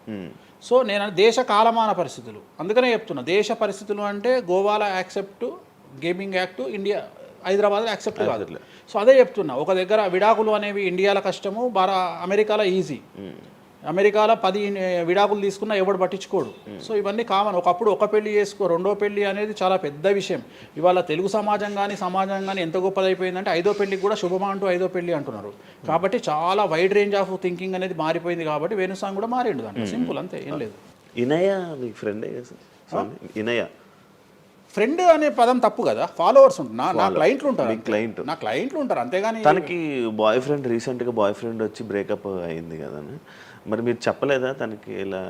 సో నేను దేశ కాలమాన పరిస్థితులు అందుకనే చెప్తున్నా. దేశ పరిస్థితులు అంటే గోవాలో యాక్సెప్ట్ గేమింగ్ యాక్ట్, ఇండియా హైదరాబాద్లో యాక్సెప్ట్ కాదు. సో అదే చెప్తున్నా. ఒక దగ్గర విడాకులు అనేవి ఇండియాలో కష్టము, అమెరికాలో ఈజీ. అమెరికాలో 10 విడాకులు తీసుకున్నా ఎవడు పట్టించుకోడు. సో ఇవన్నీ కామన్. ఒకప్పుడు ఒక పెళ్లి చేసుకో, రెండో పెళ్లి అనేది చాలా పెద్ద విషయం. ఇవాళ తెలుగు సమాజం కానీ ఎంత గొప్పదైపోయిందంటే 5వ పెళ్లికి కూడా శుభమా అంటూ 5వ పెళ్లి అంటున్నారు. కాబట్టి చాలా వైడ్ రేంజ్ ఆఫ్ థింకింగ్ అనేది మారిపోయింది. కాబట్టి వేణుస్వామి కూడా మారిండు దాంట్లో. సింపుల్, అంతే, ఏం లేదు. ఇనయ మీ ఫ్రెండే కదా? ఇనయ ఫ్రెండ్ అనే పదం తప్పు కదా. ఫాలోవర్స్ ఉంటారు, నా క్లయింట్లు ఉంటారు. నా క్లయింట్లు ఉంటారు అంతేగాని. తనకి రీసెంట్గా బాయ్ ఫ్రెండ్ వచ్చి బ్రేకప్ అయింది కదా, మరి మీరు చెప్పలేదా తనకి? ఇలా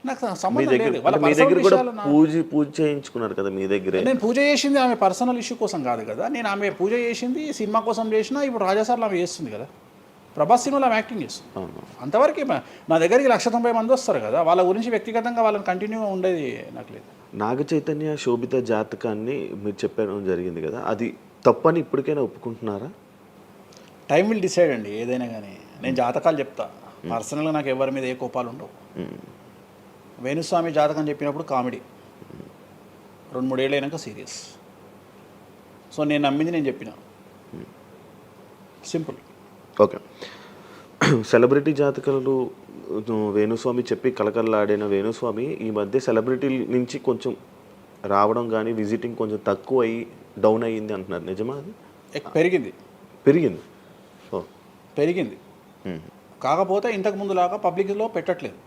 నాకు సంబంధం లేదు. మీ దగ్గర కూడా పూజ చేయించుకున్నారు కదా మీ దగ్గర. నేను పూజ చేసింది ఆమె పర్సనల్ ఇష్యూ కోసం కాదు కదా. నేను ఆమె పూజ చేసింది సినిమా కోసం చేసినా. ఇప్పుడు రాజాసార్లు ఆమె చేస్తుంది కదా, ప్రభాస్ సినిమాలో ఆమె యాక్టింగ్ చేస్తుంది. అంతవరకు నా దగ్గరికి 190 మంది వస్తారు కదా, వాళ్ళ గురించి వ్యక్తిగతంగా వాళ్ళని కంటిన్యూగా ఉండేది నాకు లేదు. నాగ చైతన్య శోభిత జాతకాన్ని మీరు చెప్పడం జరిగింది కదా, అది తప్పని ఇప్పటికైనా ఒప్పుకుంటున్నారా? టైం విల్ డిసైడ్ అండి ఏదైనా కానీ. నేను జాతకాలు చెప్తా, పర్సనల్గా నాకు ఎవరి మీద ఏ కోపాలు ఉండవు. వేణుస్వామి జాతకం చెప్పినప్పుడు కామెడీ, 2-3 ఏళ్ళు అయినాక సీరియస్. సో నేను నమ్మింది నేను చెప్పిన, సింపుల్. ఓకే. సెలబ్రిటీ జాతకాలు వేణుస్వామి చెప్పి కలకల్లాడిన వేణుస్వామి ఈ మధ్య సెలబ్రిటీల నుంచి కొంచెం రావడం కానీ విజిటింగ్ కొంచెం తక్కువ అయ్యి డౌన్ అయ్యింది అంటున్నారు, నిజమా అది? పెరిగింది పెరిగింది. ఓ పెరిగింది. కాకపోతే ఇంతకు ముందులాగా పబ్లిక్లో పెట్టట్లేదు.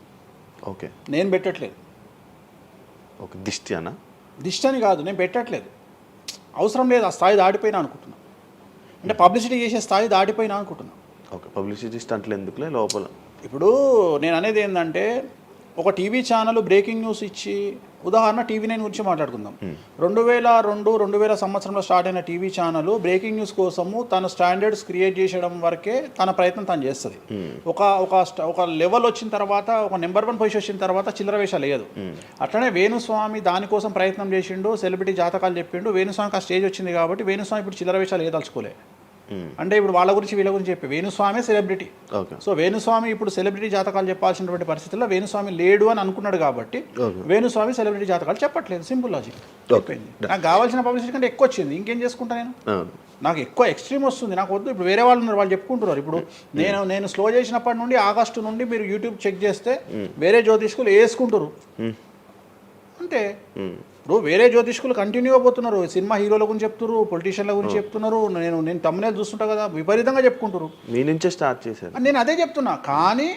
ఓకే, నేను పెట్టట్లేదు. ఓకే, దిష్టి అన్న? దిష్టి అని కాదు, నేను పెట్టట్లేదు. అవసరం లేదు, ఆ స్థాయి దాటిపోయినా అనుకుంటున్నా. అంటే పబ్లిసిటీ చేసే స్థాయి దాటిపోయినా అనుకుంటున్నా. ఓకే, పబ్లిసిటీ స్టంట్లు ఎందుకులే లోపల. ఇప్పుడు నేను అనేది ఏంటంటే, ఒక టీవీ ఛానల్ బ్రేకింగ్ న్యూస్ ఇచ్చి, ఉదాహరణ TV9 గురించి మాట్లాడుకుందాం. 2002-2000 సంవత్సరంలో స్టార్ట్ అయిన టీవీ ఛానల్ బ్రేకింగ్ న్యూస్ కోసము తన స్టాండర్డ్స్ క్రియేట్ చేయడం వరకే తన ప్రయత్నం తను చేస్తుంది. ఒక లెవెల్ వచ్చిన తర్వాత, ఒక నెంబర్ 1 పొజిషన్ వచ్చిన తర్వాత చిల్లర వేషాలు లేదు. అట్లనే వేణుస్వామి దానికోసం ప్రయత్నం చేసిండు, సెలబ్రిటీ జాతకాలు చెప్పిండు. వేణుస్వామికి ఆ స్టేజ్ వచ్చింది కాబట్టి వేణుస్వామి ఇప్పుడు చిల్లర వేషాలు ఏదలుచుకోలే. అంటే ఇప్పుడు వాళ్ళ గురించి వీళ్ళ గురించి చెప్పి వేణుస్వామి సెలబ్రిటీ. సో వేణుస్వామి ఇప్పుడు సెలబ్రిటీ జాతకాలు చెప్పాల్సినటువంటి పరిస్థితుల్లో వేణుస్వామి లేడు అని అనుకున్నాడు కాబట్టి వేణుస్వామి సెలబ్రిటీ జాతకాలు చెప్పట్లేదు. Simple logic. నాకు కావాల్సిన పబ్లిసిటీ కంటే ఎక్కువ వచ్చింది, ఇంకేం చేసుకుంటా నేను? నాకు ఎక్కువ ఎక్స్ట్రీమ్ వస్తుంది, నాకు వద్దు. ఇప్పుడు వేరే వాళ్ళు ఉన్నారు, వాళ్ళు చెప్పుకుంటున్నారు. ఇప్పుడు నేను స్లో చేసినప్పటి నుండి ఆగస్టు నుండి మీరు యూట్యూబ్ చెక్ చేస్తే వేరే జ్యోతిష్కులు వేసుకుంటారు. అంటే ఇప్పుడు వేరే జ్యోతిష్కులు కంటిన్యూగా పోతున్నారు, సినిమా హీరోల గురించి చెప్తున్నారు, పొలిటీషియన్ల గురించి చెప్తున్నారు. నేను తమ్మునేలు చూస్తుంటా కదా, విపరీతంగా చెప్పుకుంటారు. మీ నుంచే స్టార్ట్ చేశారు. నేను అదే చెప్తున్నా. కానీ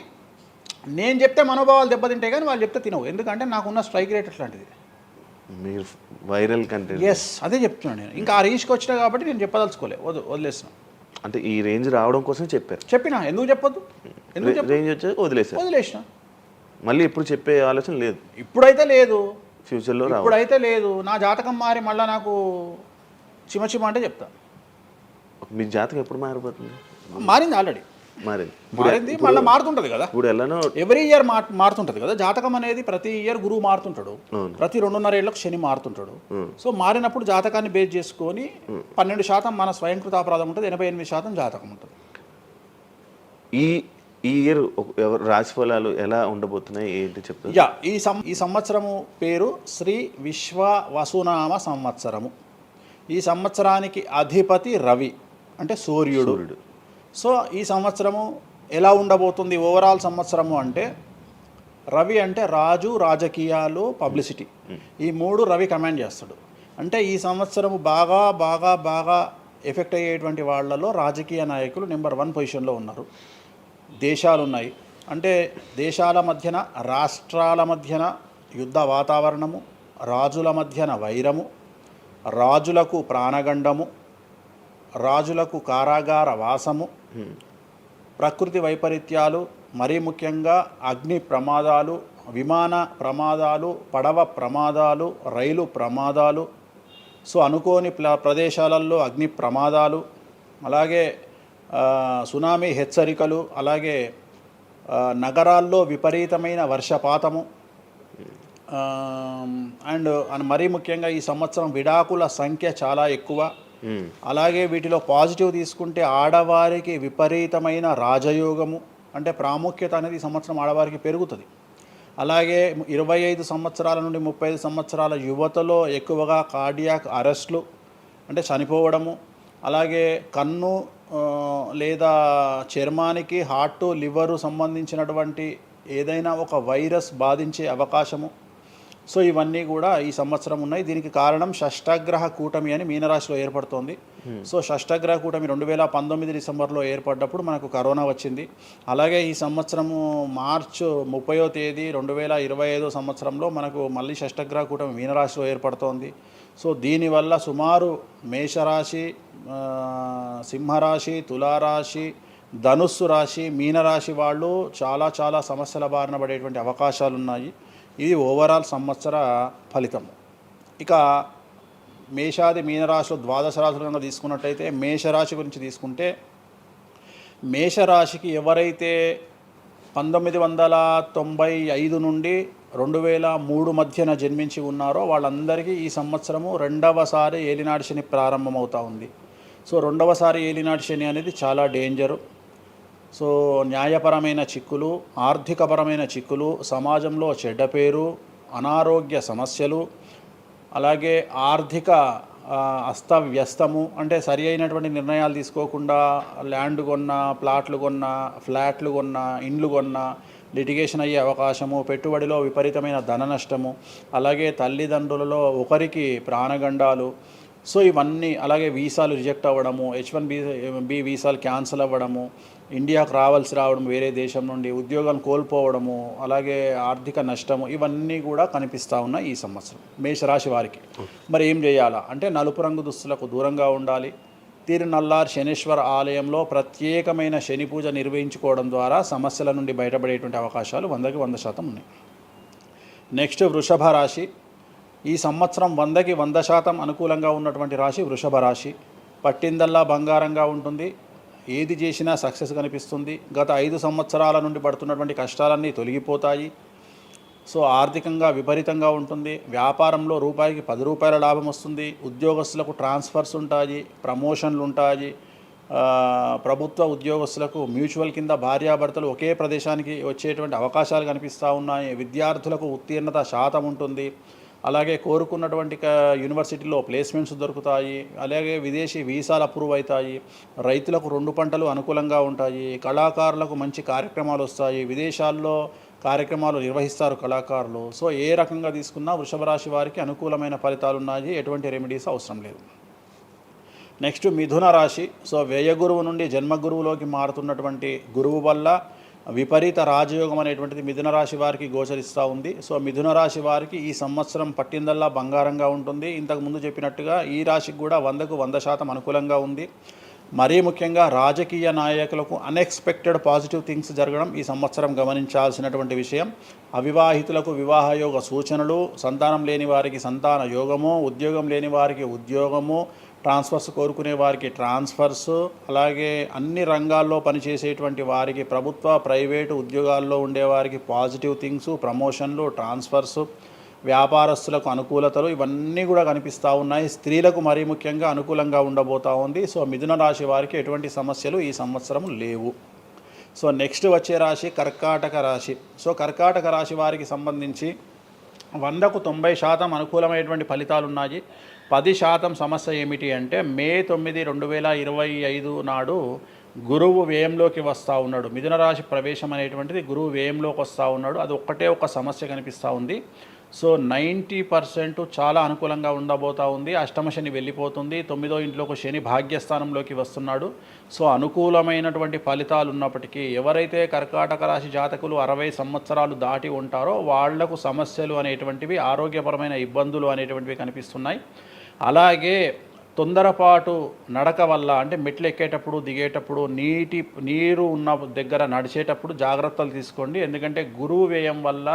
నేను చెప్తే మనోభావాలు దెబ్బతింటాయి, కానీ వాళ్ళు చెప్తే తినవు. ఎందుకంటే నాకున్న స్ట్రైక్ రేట్ అట్లాంటిది. మీరు వైరల్ కంటెంట్. ఎస్, అదే చెప్తున్నాను నేను. ఇంకా ఆ రీచ్కి వచ్చినా కాబట్టి నేను చెప్పదలుచుకోలే, వదిలేసిన. అంటే ఈ రేంజ్ రావడం కోసం చెప్పారు. చెప్పినా, ఎందుకు చెప్పొద్దు? రేంజ్ వచ్చి వదిలేసిన. మళ్ళీ ఎప్పుడు చెప్పే ఆలోచన లేదు. ఇప్పుడైతే లేదు, ఫ్యూచర్లో ఇప్పుడైతే లేదు. నా జాతకం మారి మళ్ళీ నాకు చిమ అంటే చెప్తా. మీ జాతకం ఎప్పుడు మారిపోతుంది? మారింది, ఆల్రెడీ మారింది, మళ్ళీ మారుతుంటుంది కదా. ఇప్పుడు ఎలానో ఎవ్రీ ఇయర్ మారుతుంటుంది కదా జాతకం అనేది. ప్రతి ఇయర్ గురువు మారుతుంటాడు, ప్రతి 2.5 ఏళ్ళకు శని మారుతుంటాడు. సో మారినప్పుడు జాతకాన్ని బేస్ చేసుకొని 12% మన స్వయంకృత అపరాధం ఉంటుంది, 88% జాతకం ఉంటుంది. ఈ ఇయర్ రాశి ఫలాలు ఎలా ఉండబోతున్నాయి ఏంటి చెప్తారు? ఈ సంవత్సరము పేరు శ్రీ విశ్వ వసునామ సంవత్సరము. ఈ సంవత్సరానికి అధిపతి రవి, అంటే సూర్యుడు. సో ఈ సంవత్సరము ఎలా ఉండబోతుంది ఓవరాల్ సంవత్సరము అంటే, రవి అంటే రాజు, రాజకీయాలు, పబ్లిసిటీ, ఈ 3 రవి కమాండ్ చేస్తాడు. అంటే ఈ సంవత్సరము బాగా బాగా బాగా ఎఫెక్ట్ అయ్యేటువంటి వాళ్ళలో రాజకీయ నాయకులు నెంబర్ 1 పొజిషన్లో ఉన్నారు. దేశాలు ఉన్నాయి, అంటే దేశాల మధ్యన, రాష్ట్రాల మధ్యన యుద్ధ వాతావరణము, రాజుల మధ్యన వైరము, రాజులకు ప్రాణగండము, రాజులకు కారాగార వాసము, ప్రకృతి వైపరీత్యాలు, మరీ ముఖ్యంగా అగ్ని ప్రమాదాలు, విమాన ప్రమాదాలు, పడవ ప్రమాదాలు, రైలు ప్రమాదాలు, సో అనుకోని ప్రదేశాలలో అగ్ని ప్రమాదాలు, అలాగే సునామీ హెచ్చరికలు, అలాగే నగరాల్లో విపరీతమైన వర్షపాతము, అండ్ మరీ ముఖ్యంగా ఈ సంవత్సరం విడాకుల సంఖ్య చాలా ఎక్కువ. అలాగే వీటిలో పాజిటివ్ తీసుకుంటే ఆడవారికి విపరీతమైన రాజయోగము, అంటే ప్రాముఖ్యత అనేది ఈ సంవత్సరం ఆడవారికి పెరుగుతుంది. అలాగే 25 సంవత్సరాల నుండి 35 సంవత్సరాల యువతలో ఎక్కువగా కార్డియాక్ అరెస్ట్లు, అంటే చనిపోవడము, అలాగే కన్ను లేదా చర్మానికి హార్ట్, లివరు సంబంధించినటువంటి ఏదైనా ఒక వైరస్ బాధించే అవకాశము. సో ఇవన్నీ కూడా ఈ సంవత్సరం ఉన్నాయి. దీనికి కారణం షష్ఠగ్రహ కూటమి అని మీనరాశిలో ఏర్పడుతోంది. సో షష్ఠగ్రహ కూటమి 2019 డిసెంబర్లో ఏర్పడ్డప్పుడు మనకు కరోనా వచ్చింది. అలాగే ఈ సంవత్సరము మార్చి 30వ తేదీ 2025 సంవత్సరంలో మనకు మళ్ళీ షష్ఠగ్రహ కూటమి మీనరాశిలో ఏర్పడుతోంది. సో దీనివల్ల సుమారు మేషరాశి, సింహరాశి, తులారాశి, ధనుస్సు రాశి, మీనరాశి వాళ్ళు చాలా చాలా సమస్యల బారిన పడేటువంటి అవకాశాలు ఉన్నాయి. ఇది ఓవరాల్ సంవత్సర ఫలితము. ఇక మేషాది మీనరాశిలో ద్వాదశ రాశులుగా తీసుకున్నట్టయితే, మేషరాశి గురించి తీసుకుంటే, మేషరాశికి ఎవరైతే 1995 నుండి 2003 మధ్యన జన్మించి ఉన్నారో వాళ్ళందరికీ ఈ సంవత్సరము 2వసారి ఏలినాటి శని ప్రారంభమవుతూ ఉంది. సో 2వసారి ఏలినాటి శని అనేది చాలా డేంజరు. సో న్యాయపరమైన చిక్కులు, ఆర్థికపరమైన చిక్కులు, సమాజంలో చెడ్డ పేరు, అనారోగ్య సమస్యలు, అలాగే ఆర్థిక అస్తవ్యస్తము, అంటే సరి అయినటువంటి నిర్ణయాలు తీసుకోకుండా ల్యాండ్ కొన్నా, ప్లాట్లు కొన్నా, ఫ్లాట్లు కొన్నా, ఇండ్లు కొన్నా, లిటిగేషన్ అయ్యే అవకాశము, పెట్టుబడిలో విపరీతమైన ధన నష్టము, అలాగే తల్లిదండ్రులలో ఒకరికి ప్రాణగండాలు. సో ఇవన్నీ, అలాగే వీసాలు రిజెక్ట్ అవ్వడము, H1B వీసాలు క్యాన్సిల్ అవ్వడము, ఇండియాకు రావడం వేరే దేశం నుండి, ఉద్యోగం కోల్పోవడము, అలాగే ఆర్థిక నష్టము, ఇవన్నీ కూడా కనిపిస్తూ ఉన్నాయి ఈ సంవత్సరం మేషరాశి వారికి. మరి ఏం చేయాలా అంటే నలుపు రంగు దుస్తులకు దూరంగా ఉండాలి. తిరునల్లార్ శనీశ్వర ఆలయంలో ప్రత్యేకమైన శని పూజ నిర్వహించుకోవడం ద్వారా సమస్యల నుండి బయటపడేటువంటి అవకాశాలు 100కి 100% ఉన్నాయి. నెక్స్ట్ వృషభ రాశి. ఈ సంవత్సరం 100కి 100% అనుకూలంగా ఉన్నటువంటి రాశి వృషభ రాశి. పట్టిందల్లా బంగారంగా ఉంటుంది, ఏది చేసినా సక్సెస్ కనిపిస్తుంది. గత 5 సంవత్సరాల నుండి పడుతున్నటువంటి కష్టాలన్నీ తొలగిపోతాయి. సో ఆర్థికంగా విపరీతంగా ఉంటుంది. వ్యాపారంలో రూపాయికి 10 రూపాయల లాభం వస్తుంది. ఉద్యోగస్తులకు ట్రాన్స్ఫర్స్ ఉంటాయి, ప్రమోషన్లు ఉంటాయి. ప్రభుత్వ ఉద్యోగస్తులకు మ్యూచువల్ కింద భార్యాభర్తలు ఒకే ప్రదేశానికి వచ్చేటువంటి అవకాశాలు కనిపిస్తూ ఉన్నాయి. విద్యార్థులకు ఉత్తీర్ణత శాతం ఉంటుంది. అలాగే కోరుకున్నటువంటి యూనివర్సిటీలో ప్లేస్మెంట్స్ దొరుకుతాయి. అలాగే విదేశీ వీసాలు అప్రూవ్ అవుతాయి. రైతులకు 2 పంటలు అనుకూలంగా ఉంటాయి. కళాకారులకు మంచి కార్యక్రమాలు వస్తాయి. విదేశాల్లో కార్యక్రమాలు నిర్వహిస్తారు కళాకారులు. సో ఏ రకంగా తీసుకున్నా వృషభ రాశి వారికి అనుకూలమైన ఫలితాలు ఉన్నాయి. ఎటువంటి రెమెడీస్ అవసరం లేదు. నెక్స్ట్ మిథున రాశి. సో వ్యయ గురువు నుండి జన్మ గురువులోకి మారుతున్నటువంటి గురువు వల్ల విపరీత రాజయోగం అనేటువంటిది మిథున రాశి వారికి గోచరిస్తూ ఉంది. సో మిథున రాశి వారికి ఈ సంవత్సరం పట్టిందల్లా బంగారంగా ఉంటుంది. ఇంతకుముందు చెప్పినట్టుగా ఈ రాశికి కూడా 100కు 100% అనుకూలంగా ఉంది. మరీ ముఖ్యంగా రాజకీయ నాయకులకు అన్ఎక్స్పెక్టెడ్ పాజిటివ్ థింగ్స్ జరగడం ఈ సంవత్సరం గమనించాల్సినటువంటి విషయం. అవివాహితులకు వివాహయోగ సూచనలు, సంతానం లేని వారికి సంతాన యోగము, ఉద్యోగం లేని వారికి ఉద్యోగము, ట్రాన్స్ఫర్స్ కోరుకునే వారికి ట్రాన్స్ఫర్స్, అలాగే అన్ని రంగాల్లో పనిచేసేటువంటి వారికి, ప్రభుత్వ ప్రైవేటు ఉద్యోగాల్లో ఉండేవారికి పాజిటివ్ థింగ్స్, ప్రమోషన్లు, ట్రాన్స్ఫర్స్, వ్యాపారస్తులకు అనుకూలతలు, ఇవన్నీ కూడా కనిపిస్తూ ఉన్నాయి. స్త్రీలకు మరీ ముఖ్యంగా అనుకూలంగా ఉండబోతూ ఉంది. సో మిథున రాశి వారికి ఎటువంటి సమస్యలు ఈ సంవత్సరం లేవు. సో నెక్స్ట్ వచ్చే రాశి కర్కాటక రాశి. సో కర్కాటక రాశి వారికి సంబంధించి 100కు 90% అనుకూలమైనటువంటి ఫలితాలు ఉన్నాయి. 10% సమస్య ఏమిటి అంటే మే 9, 2025 నాడు గురువు వ్యయంలోకి వస్తూ ఉన్నాడు. మిథున రాశి ప్రవేశం అనేటువంటిది గురువు వ్యయంలోకి వస్తూ ఉన్నాడు. అది ఒక్కటే ఒక సమస్య కనిపిస్తూ ఉంది. సో 90% చాలా అనుకూలంగా ఉండబోతూ ఉంది. అష్టమ శని వెళ్ళిపోతుంది. 9వ ఇంట్లోకి శని భాగ్యస్థానంలోకి వస్తున్నాడు. సో అనుకూలమైనటువంటి ఫలితాలు ఉన్నప్పటికీ ఎవరైతే కర్కాటక రాశి జాతకులు 60 సంవత్సరాలు దాటి ఉంటారో వాళ్లకు సమస్యలు అనేటువంటివి, ఆరోగ్యపరమైన ఇబ్బందులు అనేటువంటివి కనిపిస్తున్నాయి. అలాగే తొందరపాటు నడక వల్ల, అంటే మెట్లు ఎక్కేటప్పుడు దిగేటప్పుడు నీరు ఉన్న దగ్గర నడిచేటప్పుడు జాగ్రత్తలు తీసుకోండి. ఎందుకంటే గురువు వ్యయం వల్ల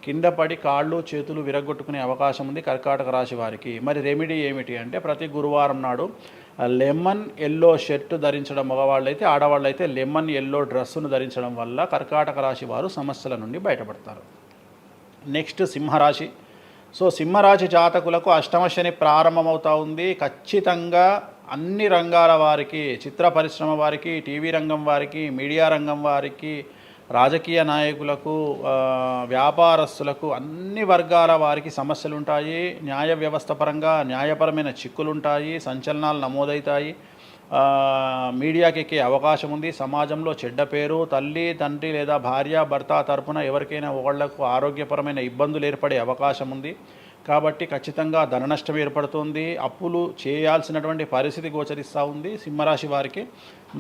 కింద పడి కాళ్ళు చేతులు విరగొట్టుకునే అవకాశం ఉంది కర్కాటక రాశి వారికి. మరి రెమెడీ ఏమిటి అంటే ప్రతి గురువారం నాడు లెమన్ ఎల్లో షర్ట్ ధరించడం మగవాళ్ళైతే, ఆడవాళ్ళైతే లెమన్ ఎల్లో డ్రెస్సును ధరించడం వల్ల కర్కాటక రాశి వారు సమస్యల నుండి బయటపడతారు. నెక్స్ట్ సింహరాశి. సో సింహరాశి జాతకులకు అష్టమ శని ప్రారంభమవుతూ ఉంది. ఖచ్చితంగా అన్ని రంగాల వారికి, చిత్ర పరిశ్రమ వారికి, టీవీ రంగం వారికి, మీడియా రంగం వారికి, రాజకీయ నాయకులకు, వ్యాపారస్తులకు, అన్ని వర్గాల వారికి సమస్యలు ఉంటాయి. న్యాయ వ్యవస్థ పరంగా న్యాయపరమైన చిక్కులుంటాయి, సంచలనాలు నమోదవుతాయి. మీడియాకి ఎక్కే అవకాశం ఉంది. సమాజంలో చెడ్డ పేరు, తల్లి తండ్రి లేదా భార్య భర్త తరపున ఎవరికైనా ఒకళ్లకు ఆరోగ్యపరమైన ఇబ్బందులు ఏర్పడే అవకాశం ఉంది. కాబట్టి ఖచ్చితంగా ధన నష్టం ఏర్పడుతుంది. అప్పులు చేయాల్సినటువంటి పరిస్థితి గోచరిస్తూ ఉంది సింహరాశి వారికి.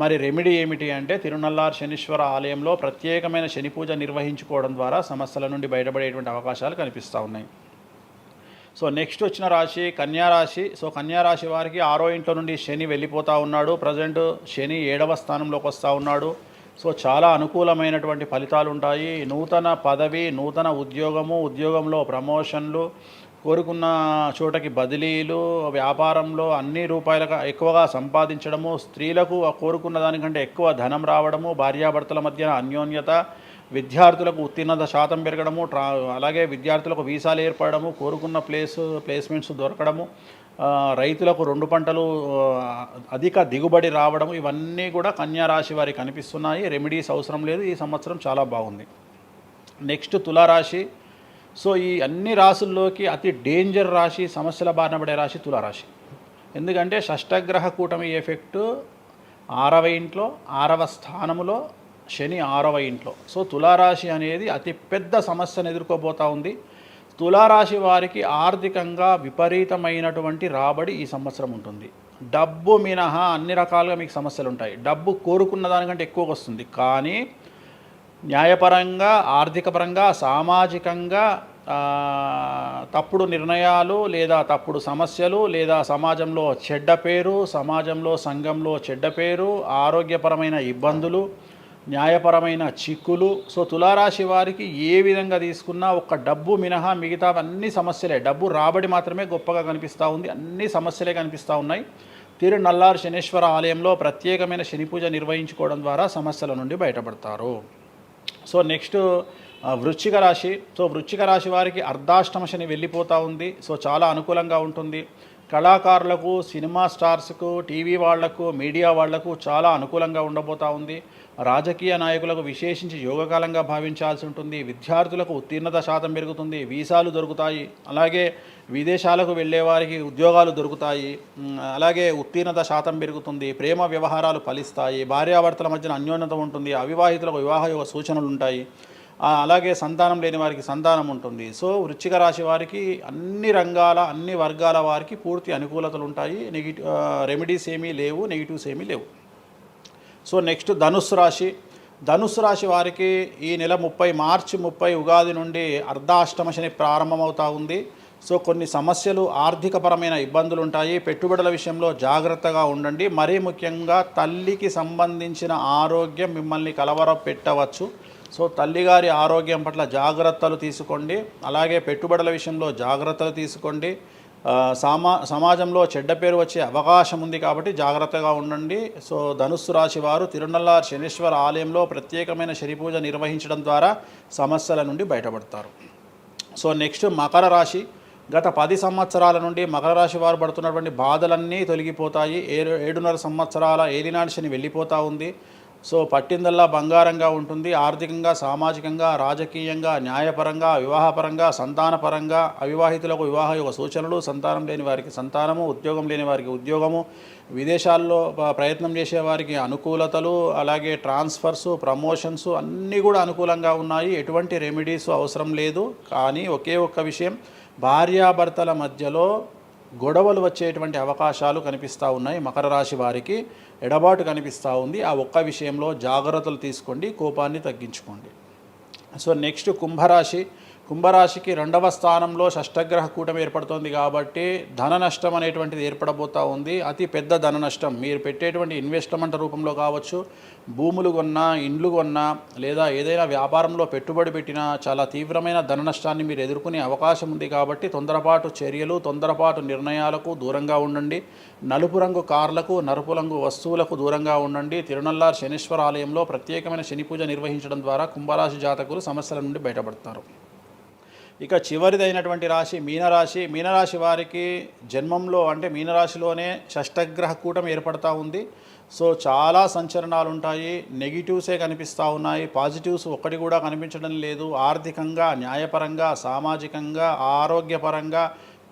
మరి రెమెడీ ఏమిటి అంటే తిరునల్లార్ శనీశ్వర ఆలయంలో ప్రత్యేకమైన శని పూజ నిర్వహించుకోవడం ద్వారా సమస్యల నుండి బయటపడేటువంటి అవకాశాలు కనిపిస్తూ ఉన్నాయి. సో నెక్స్ట్ వచ్చిన రాశి కన్యారాశి. సో కన్యారాశి వారికి 6వ ఇంట్లో నుండి శని వెళ్ళిపోతూ ఉన్నాడు. ప్రజెంట్ శని 7వ స్థానంలోకి వస్తూ ఉన్నాడు. సో చాలా అనుకూలమైనటువంటి ఫలితాలు ఉంటాయి. నూతన పదవి, నూతన ఉద్యోగంలో ప్రమోషన్లు, కోరుకున్న చోటకి బదిలీలు, వ్యాపారంలో అన్ని రూపాయలకు ఎక్కువగా సంపాదించడము, స్త్రీలకు కోరుకున్న దానికంటే ఎక్కువ ధనం రావడము, భార్యాభర్తల మధ్య అన్యోన్యత, విద్యార్థులకు ఉత్తీర్ణత శాతం పెరగడము, అలాగే విద్యార్థులకు వీసాలు ఏర్పడము, కోరుకున్న ప్లేస్మెంట్స్ దొరకడము, రైతులకు 2 పంటలు అధిక దిగుబడి రావడము, ఇవన్నీ కూడా కన్యా రాశి వారికి కనిపిస్తున్నాయి. రెమెడీస్ అవసరం లేదు. ఈ సంవత్సరం చాలా బాగుంది. నెక్స్ట్ తులారాశి. సో ఈ అన్ని రాశుల్లోకి అతి డేంజర్ రాశి, సమస్యల బారిన పడే రాశి తులారాశి. ఎందుకంటే షష్టగ్రహ కూటమి ఎఫెక్టు 6వ ఇంట్లో 6వ స్థానములో శని 6వ ఇంట్లో. సో తులారాశి అనేది అతి పెద్ద సమస్యను ఎదుర్కోబోతూ ఉంది. తులారాశి వారికి ఆర్థికంగా విపరీతమైనటువంటి రాబడి ఈ సంవత్సరం ఉంటుంది. డబ్బు మినహా అన్ని రకాలుగా మీకు సమస్యలు ఉంటాయి. డబ్బు కోరుకున్న దానికంటే ఎక్కువగా వస్తుంది, కానీ న్యాయపరంగా, ఆర్థికపరంగా, సామాజికంగా తప్పుడు నిర్ణయాలు లేదా తప్పుడు సమస్యలు లేదా సమాజంలో చెడ్డ పేరు, సమాజంలో సంఘంలో చెడ్డ పేరు, ఆరోగ్యపరమైన ఇబ్బందులు, న్యాయపరమైన చిక్కులు. సో తులారాశి వారికి ఏ విధంగా తీసుకున్నా ఒక్క డబ్బు మినహా మిగతా అన్ని సమస్యలే. డబ్బు రాబడి మాత్రమే గొప్పగా కనిపిస్తూ ఉంది, అన్ని సమస్యలే కనిపిస్తూ ఉన్నాయి. తిరునల్లార్ శనీశ్వర ఆలయంలో ప్రత్యేకమైన శని పూజ నిర్వహించుకోవడం ద్వారా సమస్యల నుండి బయటపడతారు. సో నెక్స్ట్ వృశ్చిక రాశి. సో వృశ్చిక రాశి వారికి అర్ధాష్టమ శని వెళ్ళిపోతూ ఉంది. సో చాలా అనుకూలంగా ఉంటుంది. కళాకారులకు, సినిమా స్టార్స్కు, టీవీ వాళ్లకు, మీడియా వాళ్లకు చాలా అనుకూలంగా ఉండబోతూ ఉంది. రాజకీయ నాయకులకు విశేషించి యోగకాలంగా భావించాల్సి ఉంటుంది. విద్యార్థులకు ఉత్తీర్ణత శాతం పెరుగుతుంది, వీసాలు దొరుకుతాయి. అలాగే విదేశాలకు వెళ్ళే వారికి ఉద్యోగాలు దొరుకుతాయి. అలాగే ఉత్తీర్ణత శాతం పెరుగుతుంది. ప్రేమ వ్యవహారాలు ఫలిస్తాయి. భార్యాభర్తల మధ్యన అన్యోన్యత ఉంటుంది. అవివాహితులకు వివాహ యోగ సూచనలు ఉంటాయి. అలాగే సంతానం లేని వారికి సంతానం ఉంటుంది. సో వృశ్చిక రాశి వారికి అన్ని రంగాల, అన్ని వర్గాల వారికి పూర్తి అనుకూలతలు ఉంటాయి. రెమెడీస్ ఏమీ లేవు, నెగిటివ్స్ ఏమీ లేవు. సో నెక్స్ట్ ధనుస్సు రాశి. ధనుస్సు రాశి వారికి ఈ నెల మార్చి 30 ఉగాది నుండి అర్ధాష్టమ శని ప్రారంభమవుతూ ఉంది. సో కొన్ని సమస్యలు, ఆర్థికపరమైన ఇబ్బందులు ఉంటాయి. పెట్టుబడుల విషయంలో జాగ్రత్తగా ఉండండి. మరీ ముఖ్యంగా తల్లికి సంబంధించిన ఆరోగ్యం మిమ్మల్ని కలవరపెట్టవచ్చు. సో తల్లిగారి ఆరోగ్యం పట్ల జాగ్రత్తలు తీసుకోండి. అలాగే పెట్టుబడుల విషయంలో జాగ్రత్తలు తీసుకోండి. సమాజంలో చెడ్డ పేరు వచ్చే అవకాశం ఉంది కాబట్టి జాగ్రత్తగా ఉండండి. సో ధనుస్సు రాశి వారు తిరునల్లార్ శనీశ్వర ఆలయంలో ప్రత్యేకమైన శని పూజ నిర్వహించడం ద్వారా సమస్యల నుండి బయటపడతారు. సో నెక్స్ట్ మకర రాశి. గత 10 సంవత్సరాల నుండి మకర రాశి వారు పడుతున్నటువంటి బాధలన్నీ తొలగిపోతాయి. 7.5 సంవత్సరాల ఏలినాటి శని వెళ్ళిపోతూ ఉంది. సో పట్టిందల్లా బంగారంగా ఉంటుంది. ఆర్థికంగా, సామాజికంగా, రాజకీయంగా, న్యాయపరంగా, వివాహపరంగా, సంతానపరంగా, అవివాహితులకు వివాహ యొక్క సూచనలు, సంతానం లేని వారికి సంతానము, ఉద్యోగం లేని వారికి ఉద్యోగము, విదేశాల్లో ప్రయత్నం చేసే వారికి అనుకూలతలు, అలాగే ట్రాన్స్ఫర్స్, ప్రమోషన్స్ అన్నీ కూడా అనుకూలంగా ఉన్నాయి. ఎటువంటి రెమెడీస్ అవసరం లేదు. కానీ ఒకే ఒక్క విషయం, భార్యాభర్తల మధ్యలో గొడవలు వచ్చేటువంటి అవకాశాలు కనిపిస్తూ ఉన్నాయి. మకర రాశి వారికి ఎడబాటు కనిపిస్తూ ఉంది. ఆ ఒక్క విషయంలో జాగ్రత్తలు తీసుకోండి, కోపాన్ని తగ్గించుకోండి. సో నెక్స్ట్ కుంభరాశి. కుంభరాశికి 2వ స్థానంలో షష్టగ్రహ కూటమి ఏర్పడుతోంది కాబట్టి ధన నష్టం అనేటువంటిది ఏర్పడబోతూ ఉంది. అతి పెద్ద ధన నష్టం మీరు పెట్టేటువంటి ఇన్వెస్ట్మెంట్ రూపంలో కావచ్చు, భూములు కొన్నా, ఇండ్లు కొన్నా, లేదా ఏదైనా వ్యాపారంలో పెట్టుబడి పెట్టినా చాలా తీవ్రమైన ధన నష్టాన్ని మీరు ఎదుర్కొనే అవకాశం ఉంది. కాబట్టి తొందరపాటు చర్యలు, తొందరపాటు నిర్ణయాలకు దూరంగా ఉండండి. నలుపు రంగు కార్లకు, నలుపు రంగు వస్తువులకు దూరంగా ఉండండి. తిరునల్లార్ శనీశ్వర ఆలయంలో ప్రత్యేకమైన శని పూజ నిర్వహించడం ద్వారా కుంభరాశి జాతకులు సమస్యల నుండి బయటపడతారు. ఇక చివరిదైనటువంటి రాశి మీనరాశి. మీనరాశి వారికి జన్మంలో అంటే మీనరాశిలోనే షష్టగ్రహ కూటమి ఏర్పడతా ఉంది. సో చాలా సంచలనాలు ఉంటాయి. నెగిటివ్సే కనిపిస్తూ ఉన్నాయి, పాజిటివ్స్ ఒక్కటి కూడా కనిపించడం లేదు. ఆర్థికంగా, న్యాయపరంగా, సామాజికంగా, ఆరోగ్యపరంగా,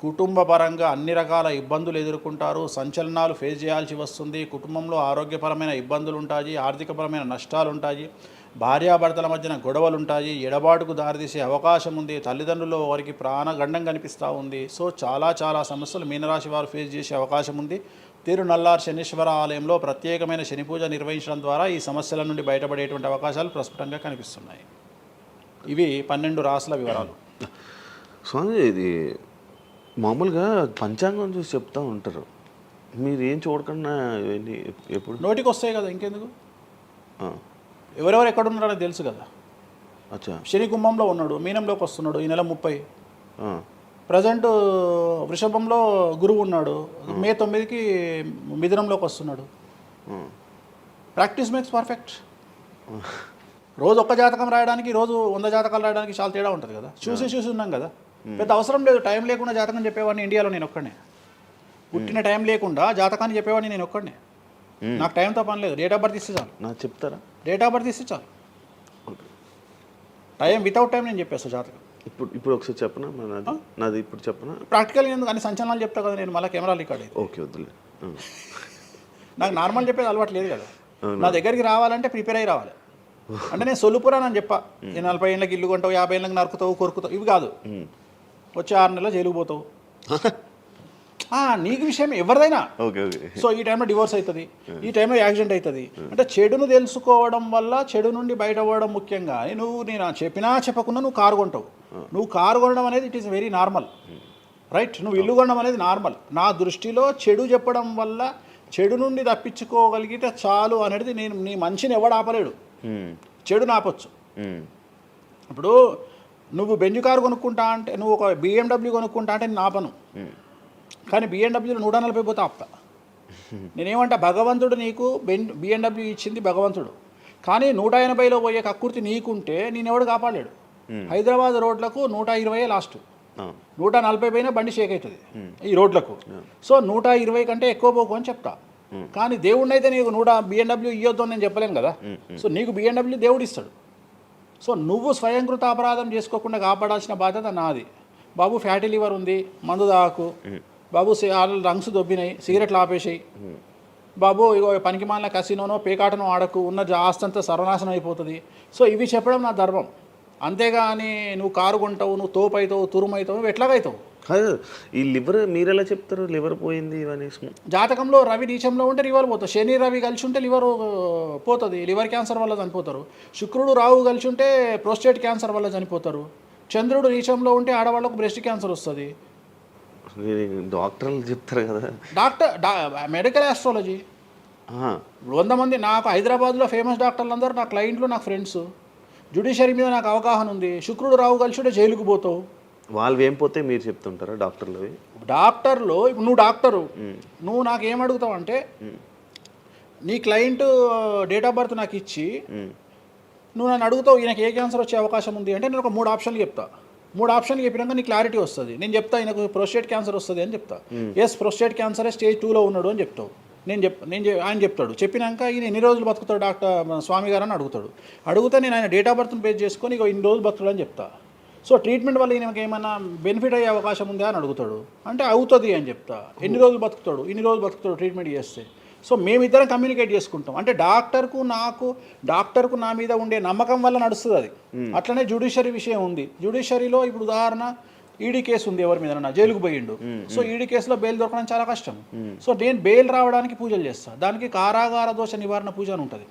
కుటుంబపరంగా అన్ని రకాల ఇబ్బందులు ఎదుర్కొంటారు. సంచలనాలు ఫేస్ చేయాల్సి వస్తుంది. కుటుంబంలో ఆరోగ్యపరమైన ఇబ్బందులు ఉంటాయి, ఆర్థికపరమైన నష్టాలు ఉంటాయి, భార్యాభర్తల మధ్యన గొడవలు ఉంటాయి, ఎడబాటుకు దారితీసే అవకాశం ఉంది. తల్లిదండ్రుల్లో వారికి ప్రాణగండం కనిపిస్తూ ఉంది. సో చాలా సమస్యలు మీనరాశి వారు ఫేస్ చేసే అవకాశం ఉంది. తిరునల్లార్ శనీశ్వర ఆలయంలో ప్రత్యేకమైన శని పూజ నిర్వహించడం ద్వారా ఈ సమస్యల నుండి బయటపడేటువంటి అవకాశాలు ప్రస్ఫుటంగా కనిపిస్తున్నాయి. ఇవి 12 రాశుల వివరాలు. స్వామి, ఇది మామూలుగా పంచాంగం చూసి చెప్తూ ఉంటారు, మీరు ఏం చూడకుండా ఇవన్నీ ఎప్పుడు నోటికి వస్తాయి కదా, ఇంకెందుకు? ఎవరెవరు ఎక్కడున్నారో తెలుసు కదా. అచ్చా. శని కుంభంలో ఉన్నాడు, మీనంలోకి వస్తున్నాడు ఈ నెల 30. ప్రజెంట్ వృషభంలో గురువు ఉన్నాడు, మే 9కి మిథునంలోకి వస్తున్నాడు. Practice makes perfect. రోజు ఒక్క జాతకం రాయడానికి, రోజు 100 జాతకాలు రాయడానికి చాలా తేడా ఉంటుంది కదా. చూసి ఉన్నాం కదా, పెద్ద అవసరం లేదు. టైం లేకుండా జాతకం చెప్పేవాడిని ఇండియాలో నేను ఒక్కడే. పుట్టిన టైం లేకుండా జాతకాన్ని చెప్పేవాడిని నేను ఒక్కడే. నాకు టైంతో పని లేదు. డేట్ ఆఫ్ బర్త్ ఇస్తే చాలు. నాకు చెప్తారా? డేట్ ఆఫ్ బర్త్ ఇస్తే చాలు. టైం వితౌట్ టైం నేను చెప్పేస్తాను జాతకం. ఇప్పుడు ఒకసారి చెప్పనా? నాది ఇప్పుడు చెప్పనా? ప్రాక్టికల్గా ఎందుకు అన్ని సంచలనాలు చెప్తా కదా నేను, మళ్ళీ కెమెరా రికార్డ్ అయితే. ఓకే, వద్దులే. నాకు నార్మల్ చెప్పేది అలవాటు లేదు కదా. నా దగ్గరికి రావాలంటే ప్రిపేర్ అయ్యి రావాలి. అంటే నేను సొల్లుపురాని అని చెప్పా, ఈ 40 ఏళ్ళకి ఇల్లు కొంటావు, 50 ఏళ్ళకి నరుకుతావు, కొరుకుతావు, ఇవి కాదు. వచ్చే 6 నెలలు జైలుకు పోతావు. నీకు విషయం ఎవరిదైనా. Okay okay. సో ఈ టైంలో డివోర్స్ అవుతుంది, ఈ టైంలో యాక్సిడెంట్ అవుతుంది. అంటే చెడును తెలుసుకోవడం వల్ల చెడు నుండి బయటపడడం ముఖ్యంగా. నేను చెప్పినా చెప్పకుండా నువ్వు కారు కొంటావు. నువ్వు కారు కొనడం అనేది it is very normal, right? నువ్వు ఇల్లు కొనడం అనేది నార్మల్. నా దృష్టిలో చెడు చెప్పడం వల్ల చెడు నుండి తప్పించుకోగలిగితే చాలు అనేది నీ మనిషిని ఎవడు ఆపలేడు. చెడు నాపొచ్చు. ఇప్పుడు నువ్వు బెంజ్ కారు కొనుక్కుంటా అంటే, నువ్వు ఒక BMW కొనుక్కుంటా అంటే నేను ఆపను. కానీ BMW 140 పోతే ఆపుతా. నేనేమంటా, భగవంతుడు నీకు BMW ఇచ్చింది భగవంతుడు, కానీ 180లో పోయే కక్కుర్తి నీకుంటే నేనెవడు కాపాడలేడు. హైదరాబాద్ రోడ్లకు 120 లాస్ట్, 140 పైన బండి షేక్ అవుతుంది ఈ రోడ్లకు. సో 120 కంటే ఎక్కువ పోకు అని చెప్తా. కానీ దేవుడిని అయితే నీకు BMW ఇవ్వద్దు అని నేను చెప్పలేను కదా. సో నీకు BMW దేవుడు ఇస్తాడు. సో నువ్వు స్వయంకృత అపరాధం చేసుకోకుండా కాపాడాల్సిన బాధ్యత నాది. బాబు ఫ్యాటీ లివర్ ఉంది, మందు దాకు. బాబు లంగ్స్ దొబ్బినాయి, సిగరెట్లు ఆపేసాయి. బాబు ఇగో పనికి మాలిన కసినోనో పేకాటనో ఆడకు, ఉన్న ఆస్తంతా సర్వనాశనం అయిపోతుంది. సో ఇవి చెప్పడం నా ధర్మం. అంతేగాని నువ్వు కారు కొంటావు, నువ్వు తోపు అవుతావు, తురుము అవుతావు, ఎట్లాగైతావు? ఈ లివర్ మీరు ఎలా చెప్తారు లివర్ పోయింది ఇవన్నీ? జాతకంలో రవి నీచంలో ఉంటే లివర్ పోతుంది, శని రవి కలిసి ఉంటే లివర్ పోతుంది, లివర్ క్యాన్సర్ వల్ల చనిపోతారు. శుక్రుడు రాహు కలిసి ఉంటే ప్రోస్టేట్ క్యాన్సర్ వల్ల చనిపోతారు. చంద్రుడు నీచంలో ఉంటే ఆడవాళ్ళకు బ్రెస్ట్ క్యాన్సర్ వస్తుంది. డాక్టర్లు చెప్తారు కదా. మెడికల్ ఆస్ట్రాలజీ 100 మంది నాకు హైదరాబాద్లో ఫేమస్ డాక్టర్లు అందరూ నా క్లయింట్లు, నా ఫ్రెండ్స్. జ్యుడిషియరీ మీద నాకు అవగాహన ఉంది. శుక్రుడు రాహు కలిసి ఉంటే జైలుకు పోతావు. వాళ్ళు ఏం పోతే మీరు చెప్తుంటారా డాక్టర్లు? డాక్టర్లు నువ్వు డాక్టరు, నువ్వు నాకు ఏం అడుగుతావు అంటే, నీ క్లయింట్ డేట్ ఆఫ్ బర్త్ నాకు ఇచ్చి నువ్వు నన్ను అడుగుతావు ఈయనకి ఏ క్యాన్సర్ వచ్చే అవకాశం ఉంది అంటే, నేను ఒక 3 ఆప్షన్లు చెప్తా. 3 ఆప్షన్లు చెప్పినాక నీ క్లారిటీ వస్తుంది. నేను చెప్తా ఈయనకు ప్రోస్టేట్ క్యాన్సర్ వస్తుంది అని చెప్తా. ఎస్, ప్రోస్టేట్ క్యాన్సరే స్టేజ్ 2లో ఉన్నాడు అని చెప్తావు. ఆయన చెప్తాడు. చెప్పినాక ఈయన ఎన్ని రోజులు బతుకుతాడు డాక్టర్ స్వామి గారు అని అడుగుతాడు. అడిగితే నేను ఆయన డేట్ ఆఫ్ బర్త్ని బేస్ చేసుకొని ఇక ఇన్ని రోజులు బతుకుతాడు అని చెప్తా. సో ట్రీట్మెంట్ వల్ల ఈయనకి ఏమైనా బెనిఫిట్ అయ్యే అవకాశం ఉందా అని అడుగుతాడు. అంటే అవుతుంది అని చెప్తా. ఎన్ని రోజులు బతుకుతాడు? ఇన్ని రోజులు బతుకుతాడు ట్రీట్మెంట్ చేస్తే. సో మేమిద్దరం కమ్యూనికేట్ చేసుకుంటాం. అంటే డాక్టర్కు నా మీద ఉండే నమ్మకం వల్ల నడుస్తుంది అది. అట్లనే జ్యుడిషియరీ విషయం ఉంది. జ్యుడిషియరీలో ఇప్పుడు ఉదాహరణ ఈడీ కేసు ఉంది, ఎవరి మీద జైలుకు పోయిండు. సో ఈడీ కేసులో బెయిల్ దొరకడం చాలా కష్టం. సో నేను బెయిల్ రావడానికి పూజలు చేస్తాను. దానికి కారాగార దోష నివారణ పూజ అని ఉంటుంది.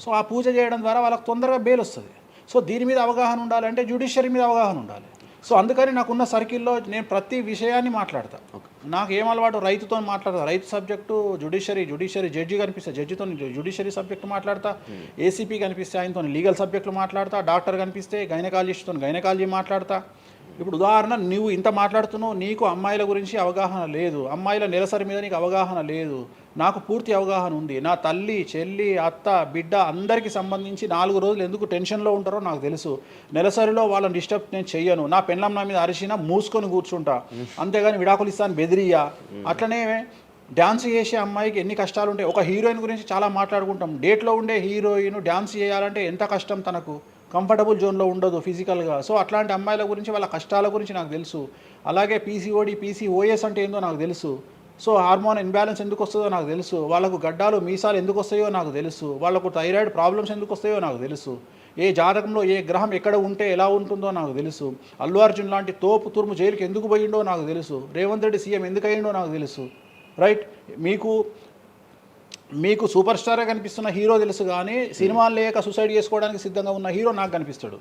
సో ఆ పూజ చేయడం ద్వారా వాళ్ళకి తొందరగా బెయిల్ వస్తుంది. సో దీని మీద అవగాహన ఉండాలంటే జ్యుడిషియరీ మీద అవగాహన ఉండాలి. సో అందుకని నాకున్న సర్కిల్లో నేను ప్రతి విషయాన్ని మాట్లాడతా. నాకు ఏం అలవాటు, రైతుతో మాట్లాడతా. రైతు సబ్జెక్టు జుడిషియరీ జడ్జి కనిపిస్తే జడ్జితో జుడిషియరీ సబ్జెక్టు మాట్లాడతా. ఏసీపీ కనిపిస్తే ఆయనతో లీగల్ సబ్జెక్టులు మాట్లాడతా. డాక్టర్ కనిపిస్తే గైనకాలజిస్ట్తో గైనకాలజీ మాట్లాడతా. ఇప్పుడు ఉదాహరణ, నువ్వు ఇంత మాట్లాడుతున్నావు, నీకు అమ్మాయిల గురించి అవగాహన లేదు, అమ్మాయిల నెలసరి మీద నీకు అవగాహన లేదు. నాకు పూర్తి అవగాహన ఉంది. నా తల్లి, చెల్లి, అత్త, బిడ్డ అందరికీ సంబంధించి 4 రోజులు ఎందుకు టెన్షన్లో ఉంటారో నాకు తెలుసు. నెలసరిలో వాళ్ళని డిస్టర్బ్ నేను చెయ్యను. నా పెళ్ళం నా మీద అరిచినా మూసుకొని కూర్చుంటా, అంతేగాని విడాకులు ఇస్తాను బెదిరియా. అట్లనే డ్యాన్స్ చేసే అమ్మాయికి ఎన్ని కష్టాలు ఉంటాయి. ఒక హీరోయిన్ గురించి చాలా మాట్లాడుకుంటాం. డేట్లో ఉండే హీరోయిన్ డ్యాన్స్ చేయాలంటే ఎంత కష్టం, తనకు కంఫర్టబుల్ జోన్లో ఉండదు ఫిజికల్గా. సో అట్లాంటి అమ్మాయిల గురించి, వాళ్ళ కష్టాల గురించి నాకు తెలుసు. అలాగే పీసీఓడి, పీసీఓఎస్ అంటే ఏందో నాకు తెలుసు. సో హార్మోన్ ఇన్బ్యాలెన్స్ ఎందుకు వస్తుందో నాకు తెలుసు. వాళ్ళకు గడ్డాలు, మీసాలు ఎందుకు వస్తాయో నాకు తెలుసు. వాళ్ళకు థైరాయిడ్ ప్రాబ్లమ్స్ ఎందుకు వస్తాయో నాకు తెలుసు. ఏ జాతకంలో ఏ గ్రహం ఎక్కడ ఉంటే ఎలా ఉంటుందో నాకు తెలుసు. అల్లు అర్జున్ లాంటి తోపు తురుము జైలుకి ఎందుకు పోయిండో నాకు తెలుసు. రేవంత్ రెడ్డి సీఎం ఎందుకు అయ్యిండో నాకు తెలుసు. రైట్? మీకు సూపర్ స్టార్గా కనిపిస్తున్న హీరో తెలుసు, కానీ సినిమాలు లేక సూసైడ్ చేసుకోవడానికి సిద్ధంగా ఉన్న హీరో నాకు కనిపిస్తాడు.